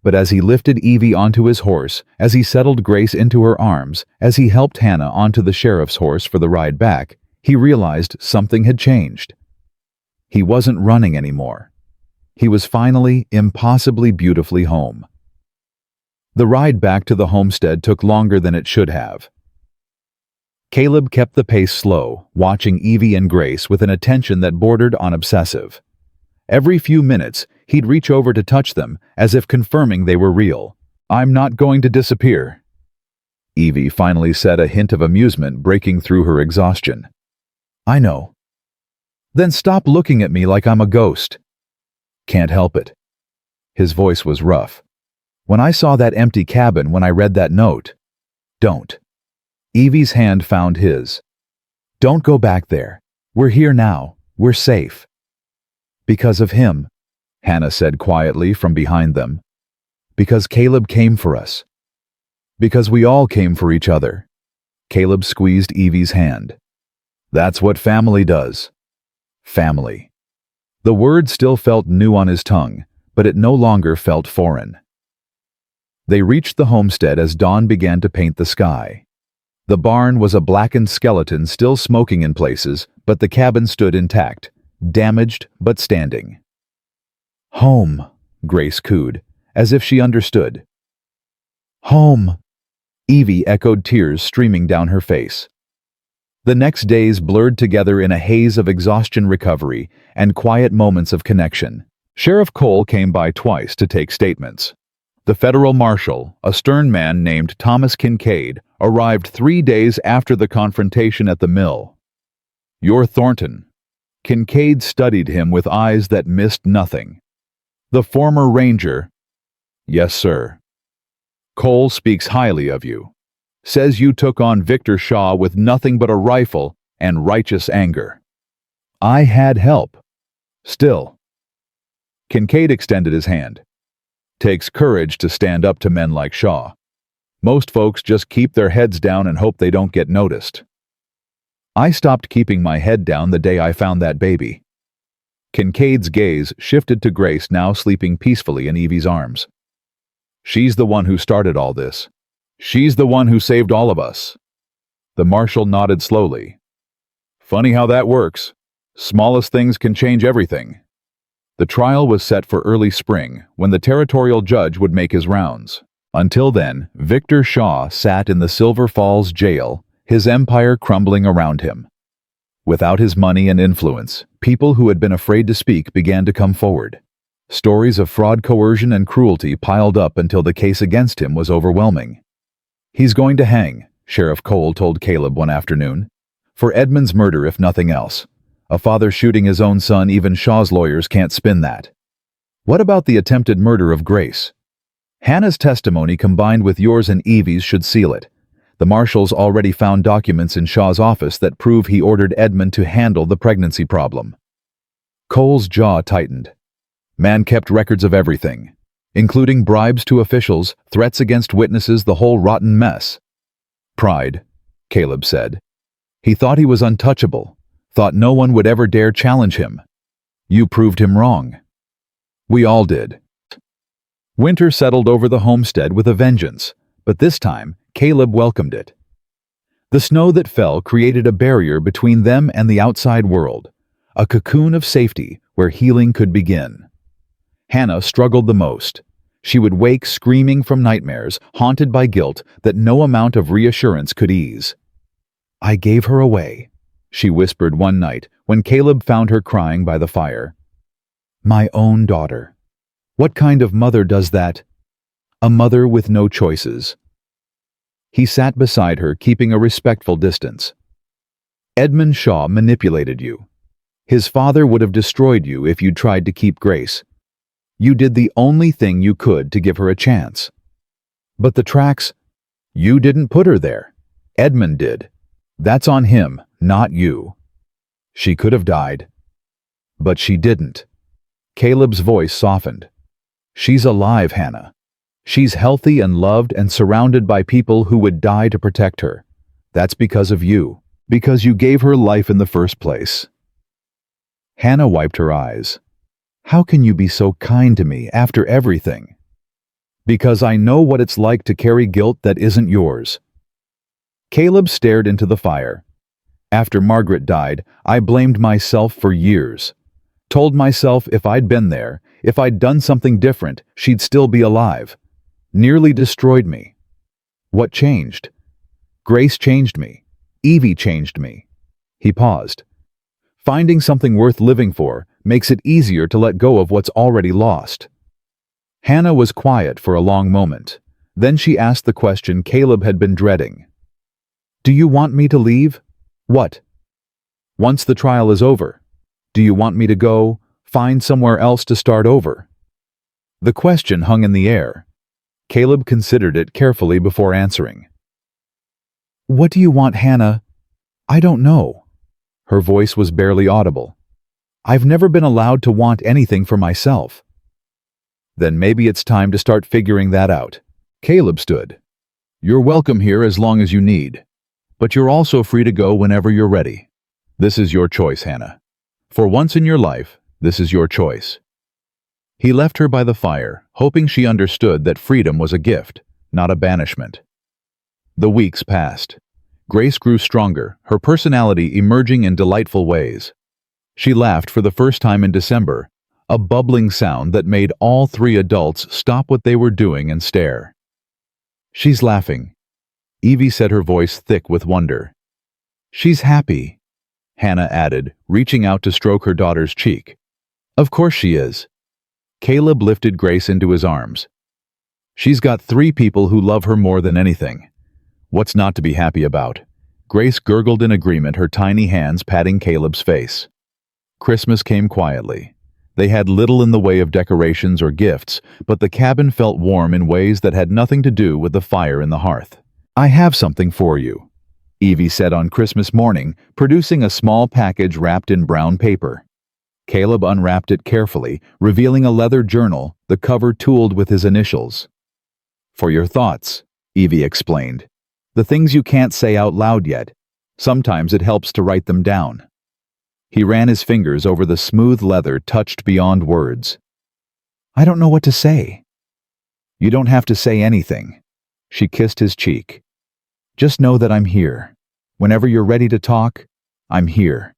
But as he lifted Evie onto his horse, as he settled Grace into her arms, as he helped Hannah onto the sheriff's horse for the ride back, he realized something had changed. He wasn't running anymore. He was finally, impossibly beautifully home. The ride back to the homestead took longer than it should have. Caleb kept the pace slow, watching Evie and Grace with an attention that bordered on obsessive. Every few minutes, he'd reach over to touch them, as if confirming they were real. "I'm not going to disappear," Evie finally said, a hint of amusement breaking through her exhaustion. "I know." "Then stop looking at me like I'm a ghost." "Can't help it." His voice was rough. "When I saw that empty cabin, when I read that note." "Don't." Evie's hand found his. "Don't go back there. We're here now. We're safe." "Because of him," Hannah said quietly from behind them. "Because Caleb came for us. Because we all came for each other." Caleb squeezed Evie's hand. "That's what family does." Family. The word still felt new on his tongue, but it no longer felt foreign. They reached the homestead as dawn began to paint the sky. The barn was a blackened skeleton, still smoking in places, but the cabin stood intact, damaged but standing. "Home," Grace cooed, as if she understood. "Home," Evie echoed, tears streaming down her face. The next days blurred together in a haze of exhaustion, recovery, and quiet moments of connection. Sheriff Cole came by twice to take statements. The federal marshal, a stern man named Thomas Kincaid, arrived 3 days after the confrontation at the mill. "You're Thornton." Kincaid studied him with eyes that missed nothing. "The former ranger." "Yes, sir." "Cole speaks highly of you. Says you took on Victor Shaw with nothing but a rifle and righteous anger." "I had help." "Still." Kincaid extended his hand. "Takes courage to stand up to men like Shaw. Most folks just keep their heads down and hope they don't get noticed. I stopped keeping my head down the day I found that baby." Kincaid's gaze shifted to Grace, now sleeping peacefully in Evie's arms. "She's the one who started all this. She's the one who saved all of us." The marshal nodded slowly. "Funny how that works. Smallest things can change everything." The trial was set for early spring, when the territorial judge would make his rounds. Until then, Victor Shaw sat in the Silver Falls jail, his empire crumbling around him. Without his money and influence, people who had been afraid to speak began to come forward. Stories of fraud, coercion, and cruelty piled up until the case against him was overwhelming. "He's going to hang," Sheriff Cole told Caleb one afternoon. "For Edmund's murder, if nothing else. A father shooting his own son, even Shaw's lawyers can't spin that." "What about the attempted murder of Grace?" "Hannah's testimony combined with yours and Evie's should seal it. The marshals already found documents in Shaw's office that prove he ordered Edmund to handle the pregnancy problem." Cole's jaw tightened. Man kept records of everything, including bribes to officials, threats against witnesses, the whole rotten mess. "Pride," Caleb said. "He thought he was untouchable, thought no one would ever dare challenge him. You proved him wrong." "We all did." Winter settled over the homestead with a vengeance, but this time, Caleb welcomed it. The snow that fell created a barrier between them and the outside world, a cocoon of safety where healing could begin. Hannah struggled the most. She would wake screaming from nightmares, haunted by guilt that no amount of reassurance could ease. "I gave her away," she whispered one night when Caleb found her crying by the fire. "My own daughter. What kind of mother does that? A mother with no choices." He sat beside her, keeping a respectful distance. "Edmund Shaw manipulated you. His father would have destroyed you if you'd tried to keep Grace. You did the only thing you could to give her a chance. But the tracks, you didn't put her there. Edmund did. That's on him, not you. She could have died. But she didn't." Caleb's voice softened. She's alive, Hannah. She's healthy and loved and surrounded by people who would die to protect her. That's because of you. Because you gave her life in the first place. Hannah wiped her eyes. How can you be so kind to me after everything? Because I know what it's like to carry guilt that isn't yours. Caleb stared into the fire. After Margaret died, I blamed myself for years. Told myself if I'd been there, if I'd done something different, she'd still be alive. Nearly destroyed me. What changed? Grace changed me. Evie changed me. He paused. Finding something worth living for makes it easier to let go of what's already lost. Hannah was quiet for a long moment. Then she asked the question Caleb had been dreading. Do you want me to leave? What? Once the trial is over, do you want me to go, find somewhere else to start over? The question hung in the air. Caleb considered it carefully before answering. What do you want, Hannah? I don't know. Her voice was barely audible. I've never been allowed to want anything for myself. Then maybe it's time to start figuring that out. Caleb stood. You're welcome here as long as you need. But you're also free to go whenever you're ready. This is your choice, Hannah. For once in your life, this is your choice. He left her by the fire, hoping she understood that freedom was a gift, not a banishment. The weeks passed. Grace grew stronger, her personality emerging in delightful ways. She laughed for the first time in December, a bubbling sound that made all three adults stop what they were doing and stare. She's laughing. Evie said, her voice thick with wonder. She's happy, Hannah added, reaching out to stroke her daughter's cheek. Of course she is. Caleb lifted Grace into his arms. She's got 3 people who love her more than anything. What's not to be happy about? Grace gurgled in agreement, her tiny hands patting Caleb's face. Christmas came quietly. They had little in the way of decorations or gifts, but the cabin felt warm in ways that had nothing to do with the fire in the hearth. I have something for you, Evie said on Christmas morning, producing a small package wrapped in brown paper. Caleb unwrapped it carefully, revealing a leather journal, the cover tooled with his initials. For your thoughts, Evie explained. The things you can't say out loud yet. Sometimes it helps to write them down. He ran his fingers over the smooth leather touched beyond words. I don't know what to say. You don't have to say anything. She kissed his cheek. Just know that I'm here. Whenever you're ready to talk, I'm here.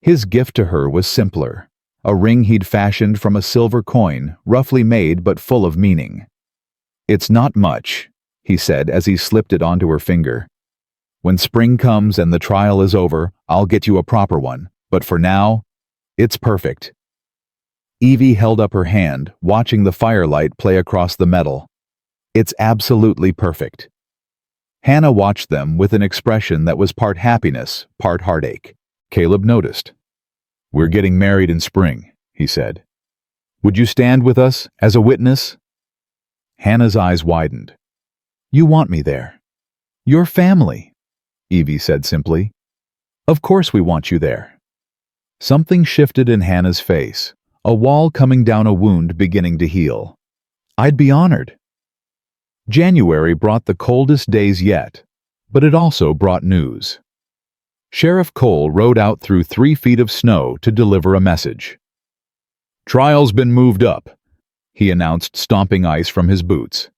His gift to her was simpler, a ring he'd fashioned from a silver coin, roughly made but full of meaning. It's not much, he said as he slipped it onto her finger. When spring comes and the trial is over, I'll get you a proper one, but for now, it's perfect. Evie held up her hand, watching the firelight play across the metal. It's absolutely perfect. Hannah watched them with an expression that was part happiness, part heartache. Caleb noticed. We're getting married in spring, he said. Would you stand with us as a witness? Hannah's eyes widened. You want me there. Your family, Evie said simply. Of course we want you there. Something shifted in Hannah's face, a wall coming down, a wound beginning to heal. I'd be honored. January brought the coldest days yet, but it also brought news. Sheriff Cole rode out through 3 feet of snow to deliver a message. Trial's been moved up, he announced, stomping ice from his boots.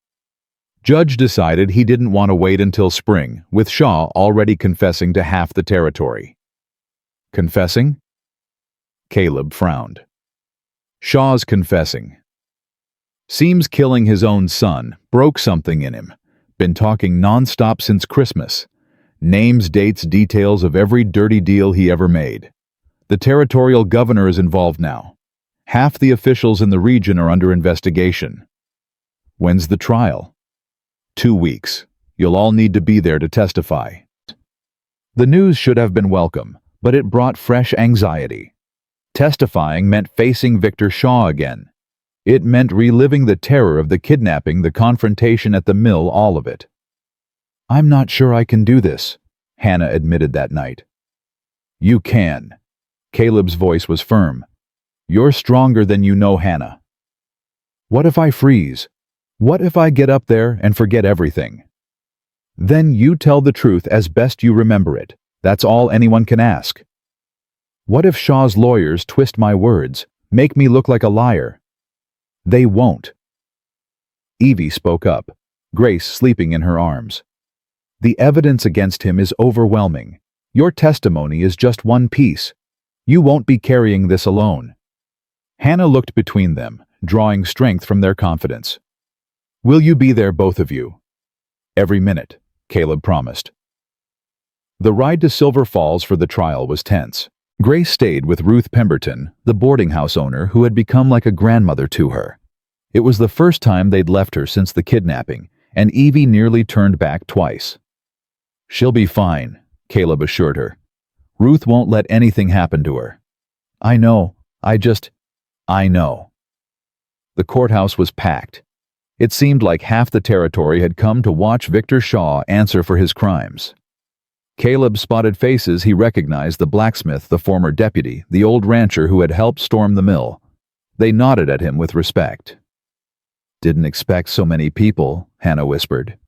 Judge decided he didn't want to wait until spring, with Shaw already confessing to half the territory. Confessing? Caleb frowned. Shaw's confessing. Seems killing his own son broke something in him. Been talking nonstop since Christmas. Names, dates, details of every dirty deal he ever made. The territorial governor is involved now. Half the officials in the region are under investigation. When's the trial? 2 weeks. You'll all need to be there to testify. The news should have been welcome, but it brought fresh anxiety. Testifying meant facing Victor Shaw again. It meant reliving the terror of the kidnapping, the confrontation at the mill, all of it. I'm not sure I can do this, Hannah admitted that night. You can. Caleb's voice was firm. You're stronger than you know, Hannah. What if I freeze? What if I get up there and forget everything? Then you tell the truth as best you remember it. That's all anyone can ask. What if Shaw's lawyers twist my words, make me look like a liar? They won't. Evie spoke up, Grace sleeping in her arms. The evidence against him is overwhelming. Your testimony is just one piece. You won't be carrying this alone. Hannah looked between them, drawing strength from their confidence. Will you be there, both of you? Every minute, Caleb promised. The ride to Silver Falls for the trial was tense. Grace stayed with Ruth Pemberton, the boarding house owner who had become like a grandmother to her. It was the first time they'd left her since the kidnapping, and Evie nearly turned back twice. She'll be fine, Caleb assured her. Ruth won't let anything happen to her. I know. I know. The courthouse was packed. It seemed like half the territory had come to watch Victor Shaw answer for his crimes. Caleb spotted faces he recognized: the blacksmith, the former deputy, the old rancher who had helped storm the mill. They nodded at him with respect. Didn't expect so many people, Hannah whispered.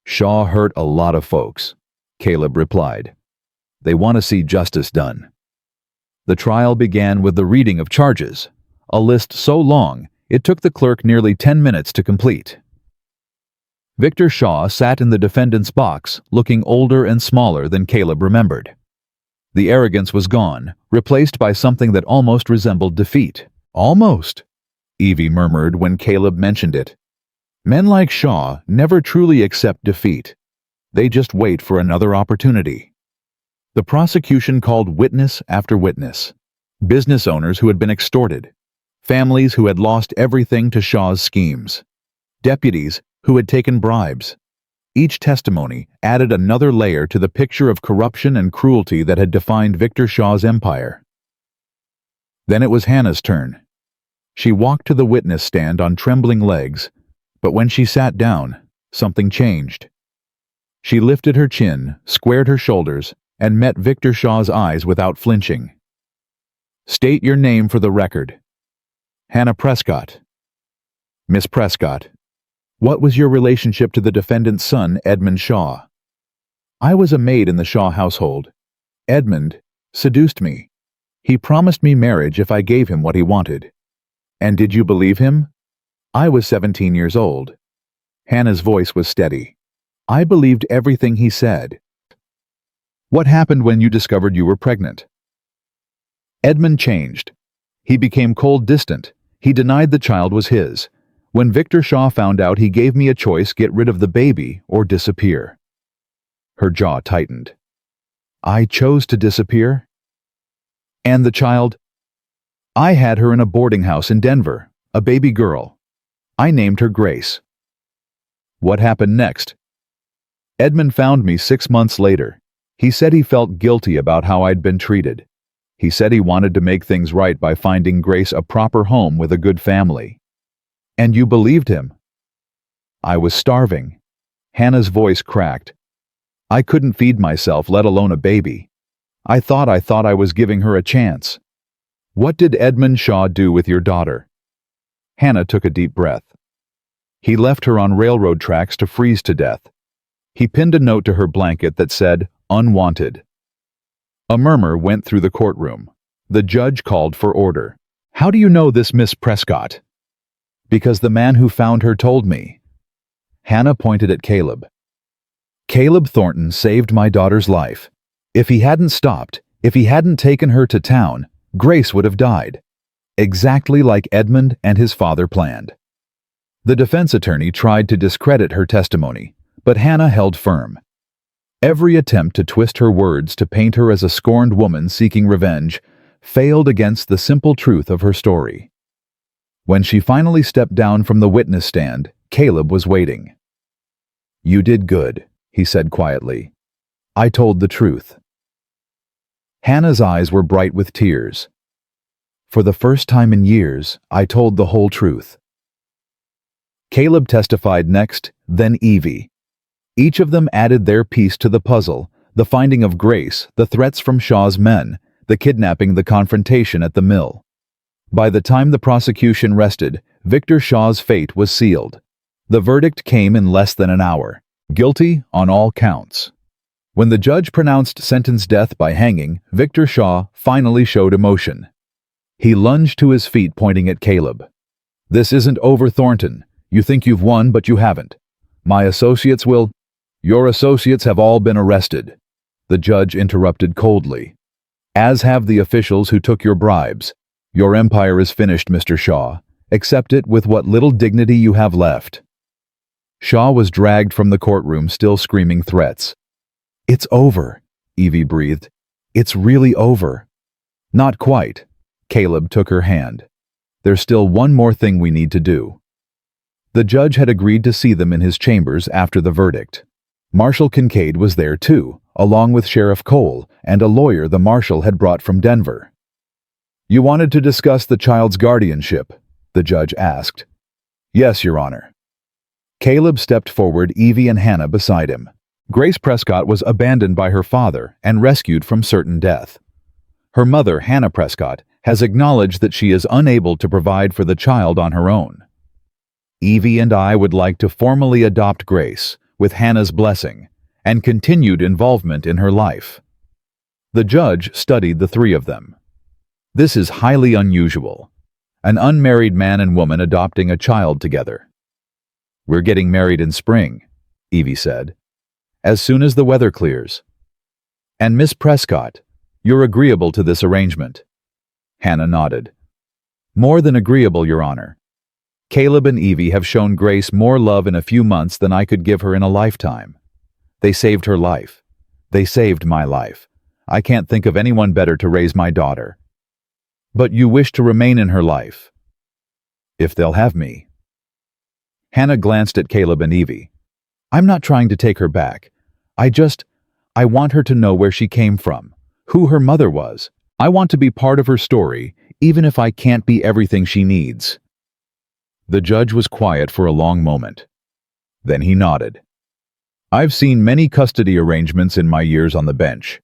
Shaw hurt a lot of folks, Caleb replied. They want to see justice done. The trial began with the reading of charges, a list so long it took the clerk nearly 10 minutes to complete. Victor Shaw sat in the defendant's box, looking older and smaller than Caleb remembered. The arrogance was gone, replaced by something that almost resembled defeat. Almost, Evie murmured when Caleb mentioned it. Men like Shaw never truly accept defeat. They just wait for another opportunity. The prosecution called witness after witness. Business owners who had been extorted. Families who had lost everything to Shaw's schemes. Deputies who had taken bribes. Each testimony added another layer to the picture of corruption and cruelty that had defined Victor Shaw's empire. Then it was Hannah's turn. She walked to the witness stand on trembling legs, but when she sat down, something changed. She lifted her chin, squared her shoulders, and met Victor Shaw's eyes without flinching. State your name for the record. Hannah Prescott. Miss Prescott, what was your relationship to the defendant's son, Edmund Shaw? I was a maid in the Shaw household. Edmund seduced me. He promised me marriage if I gave him what he wanted. And did you believe him? I was 17 years old. Hannah's voice was steady. I believed everything he said. What happened when you discovered you were pregnant? Edmund changed. He became cold, distant. He denied the child was his. When Victor Shaw found out, he gave me a choice: get rid of the baby or disappear. Her jaw tightened. I chose to disappear? And the child? I had her in a boarding house in Denver, a baby girl. I named her Grace. What happened next? Edmund found me 6 months later. He said he felt guilty about how I'd been treated. He said he wanted to make things right by finding Grace a proper home with a good family. And you believed him? I was starving. Hannah's voice cracked. I couldn't feed myself, let alone a baby. I thought I was giving her a chance. What did Edmund Shaw do with your daughter? Hannah took a deep breath. He left her on railroad tracks to freeze to death. He pinned a note to her blanket that said, "Unwanted." A murmur went through the courtroom. The judge called for order. How do you know this, Miss Prescott? Because the man who found her told me. Hannah pointed at Caleb. Caleb Thornton saved my daughter's life. If he hadn't stopped, if he hadn't taken her to town, Grace would have died. Exactly like Edmund and his father planned. The defense attorney tried to discredit her testimony, but Hannah held firm. Every attempt to twist her words to paint her as a scorned woman seeking revenge failed against the simple truth of her story. When she finally stepped down from the witness stand, Caleb was waiting. You did good, he said quietly. I told the truth. Hannah's eyes were bright with tears. For the first time in years, I told the whole truth. Caleb testified next, then Evie. Each of them added their piece to the puzzle: the finding of Grace, the threats from Shaw's men, the kidnapping, the confrontation at the mill. By the time the prosecution rested, Victor Shaw's fate was sealed. The verdict came in less than an hour. Guilty on all counts. When the judge pronounced sentence death by hanging, Victor Shaw finally showed emotion. He lunged to his feet, pointing at Caleb. "This isn't over, Thornton. You think you've won, but you haven't. My associates will—" "Your associates have all been arrested," the judge interrupted coldly. "As have the officials who took your bribes. Your empire is finished, Mr. Shaw. Accept it with what little dignity you have left." Shaw was dragged from the courtroom, still screaming threats. "It's over," Evie breathed. "It's really over." "Not quite." Caleb took her hand. "There's still one more thing we need to do." The judge had agreed to see them in his chambers after the verdict. Marshal Kincaid was there too, along with Sheriff Cole and a lawyer the marshal had brought from Denver. "You wanted to discuss the child's guardianship?" the judge asked. "Yes, Your Honor." Caleb stepped forward, Evie and Hannah beside him. Grace Prescott was abandoned by her father and rescued from certain death. Her mother, Hannah Prescott, has acknowledged that she is unable to provide for the child on her own. Evie and I would like to formally adopt Grace, with Hannah's blessing, and continued involvement in her life. The judge studied the three of them. This is highly unusual. An unmarried man and woman adopting a child together. "We're getting married in spring," Evie said. "As soon as the weather clears." "And Miss Prescott, you're agreeable to this arrangement?" Hannah nodded. "More than agreeable, Your Honor. Caleb and Evie have shown Grace more love in a few months than I could give her in a lifetime. They saved her life. They saved my life. I can't think of anyone better to raise my daughter." "But you wish to remain in her life?" "If they'll have me." Hannah glanced at Caleb and Evie. "I'm not trying to take her back. I want her to know where she came from, who her mother was. I want to be part of her story, even if I can't be everything she needs." The judge was quiet for a long moment. Then he nodded. "I've seen many custody arrangements in my years on the bench.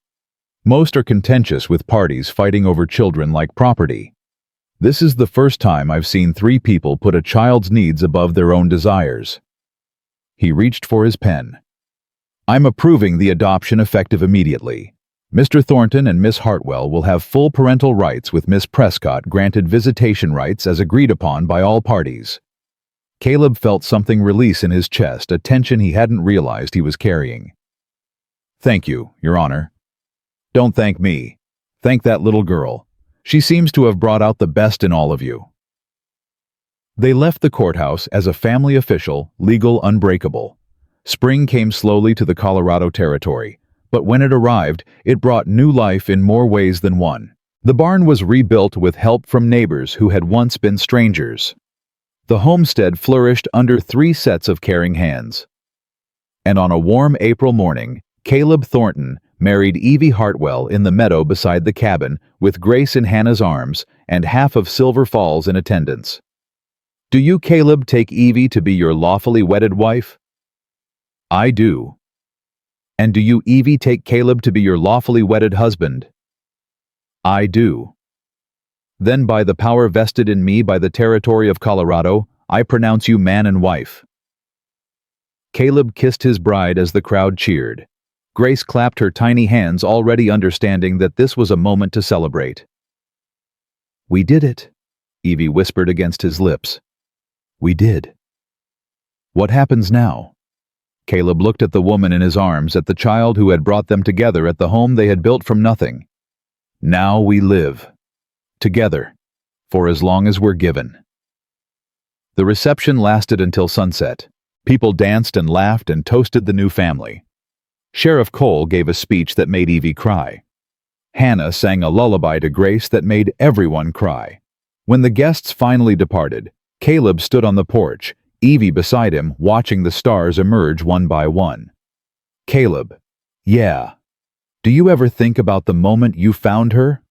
Most are contentious, with parties fighting over children like property. This is the first time I've seen three people put a child's needs above their own desires." He reached for his pen. "I'm approving the adoption effective immediately. Mr. Thornton and Miss Hartwell will have full parental rights, with Miss Prescott granted visitation rights as agreed upon by all parties." Caleb felt something release in his chest, a tension he hadn't realized he was carrying. "Thank you, Your Honor." "Don't thank me. Thank that little girl. She seems to have brought out the best in all of you." They left the courthouse as a family official, legal unbreakable. Spring came slowly to the Colorado territory, but when it arrived, it brought new life in more ways than one. The barn was rebuilt with help from neighbors who had once been strangers. The homestead flourished under 3 sets of caring hands. And on a warm April morning, Caleb Thornton married Evie Hartwell in the meadow beside the cabin, with Grace in Hannah's arms and half of Silver Falls in attendance. "Do you, Caleb, take Evie to be your lawfully wedded wife?" "I do." "And do you, Evie, take Caleb to be your lawfully wedded husband?" "I do." "Then by the power vested in me by the territory of Colorado, I pronounce you man and wife." Caleb kissed his bride as the crowd cheered. Grace clapped her tiny hands, already understanding that this was a moment to celebrate. "We did it," Evie whispered against his lips. "We did." "What happens now?" Caleb looked at the woman in his arms, at the child who had brought them together, at the home they had built from nothing. "Now we live. Together. For as long as we're given." The reception lasted until sunset. People danced and laughed and toasted the new family. Sheriff Cole gave a speech that made Evie cry. Hannah sang a lullaby to Grace that made everyone cry. When the guests finally departed, Caleb stood on the porch, Evie beside him, watching the stars emerge one by one. "Caleb, yeah. Do you ever think about the moment you found her?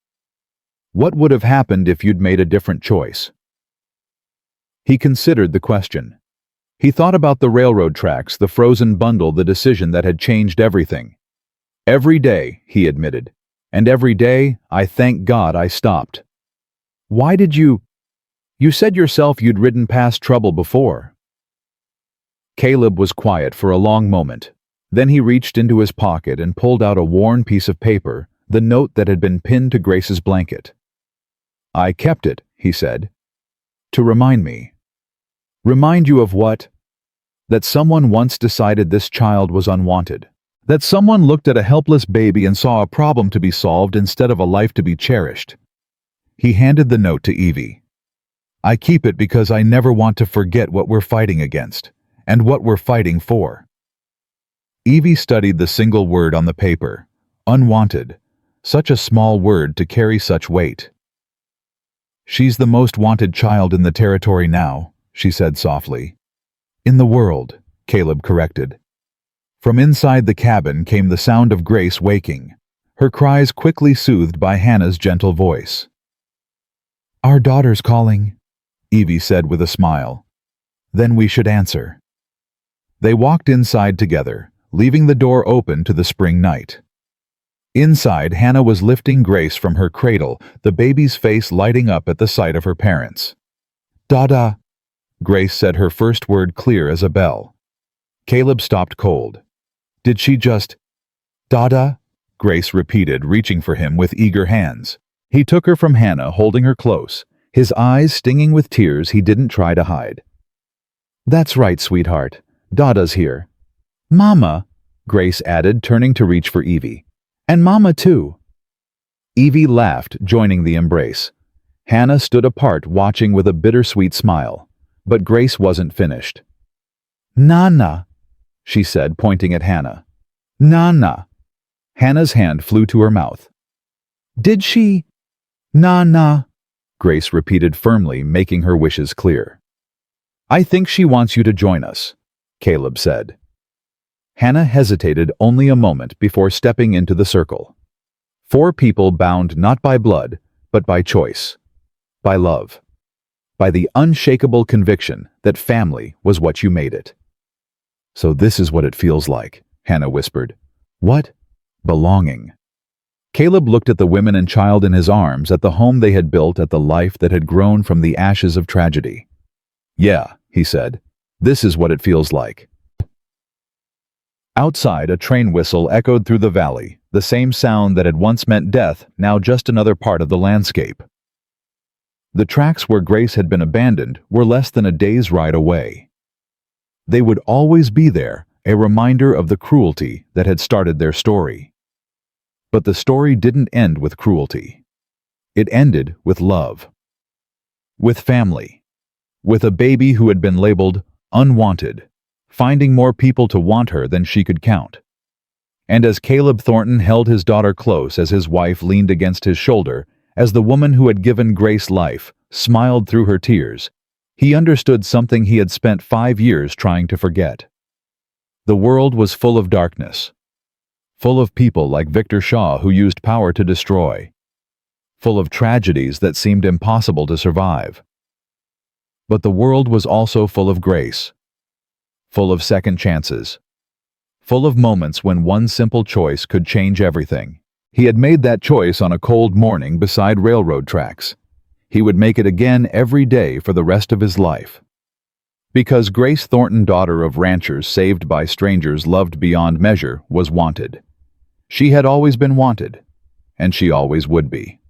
What would have happened if you'd made a different choice?" He considered the question. He thought about the railroad tracks, the frozen bundle, the decision that had changed everything. "Every day," he admitted, "and every day I thank God I stopped." "Why did you—" You said yourself you'd ridden past trouble before." Caleb was quiet for a long moment. Then he reached into his pocket and pulled out a worn piece of paper, the note that had been pinned to Grace's blanket. "I kept it," he said, "to remind me." "Remind you of what?" "That someone once decided this child was unwanted. That someone looked at a helpless baby and saw a problem to be solved instead of a life to be cherished." He handed the note to Evie. "I keep it because I never want to forget what we're fighting against, and what we're fighting for." Evie studied the single word on the paper. Unwanted. Such a small word to carry such weight. "She's the most wanted child in the territory now," she said softly. "In the world," Caleb corrected. From inside the cabin came the sound of Grace waking, her cries quickly soothed by Hannah's gentle voice. "Our daughter's calling," Evie said with a smile. "Then we should answer." They walked inside together, leaving the door open to the spring night. Inside, Hannah was lifting Grace from her cradle, the baby's face lighting up at the sight of her parents. "Dada," Grace said, her first word clear as a bell. Caleb stopped cold. "Did she just—" "Dada?" Grace repeated, reaching for him with eager hands. He took her from Hannah, holding her close, his eyes stinging with tears he didn't try to hide. "That's right, sweetheart. Dada's here." "Mama," Grace added, turning to reach for Evie. "And Mama too." Evie laughed, joining the embrace. Hannah stood apart, watching with a bittersweet smile. But Grace wasn't finished. "Nana," she said, pointing at Hannah. "Nana." Hannah's hand flew to her mouth. "Did she—" "Nana," Grace repeated firmly, making her wishes clear. "I think she wants you to join us," Caleb said. Hannah hesitated only a moment before stepping into the circle. 4 people bound not by blood, but by choice, by love, by the unshakable conviction that family was what you made it. "So this is what it feels like," Hannah whispered. "What? Belonging." Caleb looked at the women and child in his arms, at the home they had built, at the life that had grown from the ashes of tragedy. "Yeah," he said, "this is what it feels like." Outside, a train whistle echoed through the valley, the same sound that had once meant death, now just another part of the landscape. The tracks where Grace had been abandoned were less than a day's ride away. They would always be there, a reminder of the cruelty that had started their story. But the story didn't end with cruelty. It ended with love. With family. With a baby who had been labeled unwanted, finding more people to want her than she could count. And as Caleb Thornton held his daughter close as his wife leaned against his shoulder, as the woman who had given Grace life smiled through her tears, he understood something he had spent 5 years trying to forget. The world was full of darkness. Full of people like Victor Shaw who used power to destroy. Full of tragedies that seemed impossible to survive. But the world was also full of grace. Full of second chances. Full of moments when one simple choice could change everything. He had made that choice on a cold morning beside railroad tracks. He would make it again every day for the rest of his life. Because Grace Thornton, daughter of ranchers saved by strangers loved beyond measure, was wanted. She had always been wanted, and she always would be.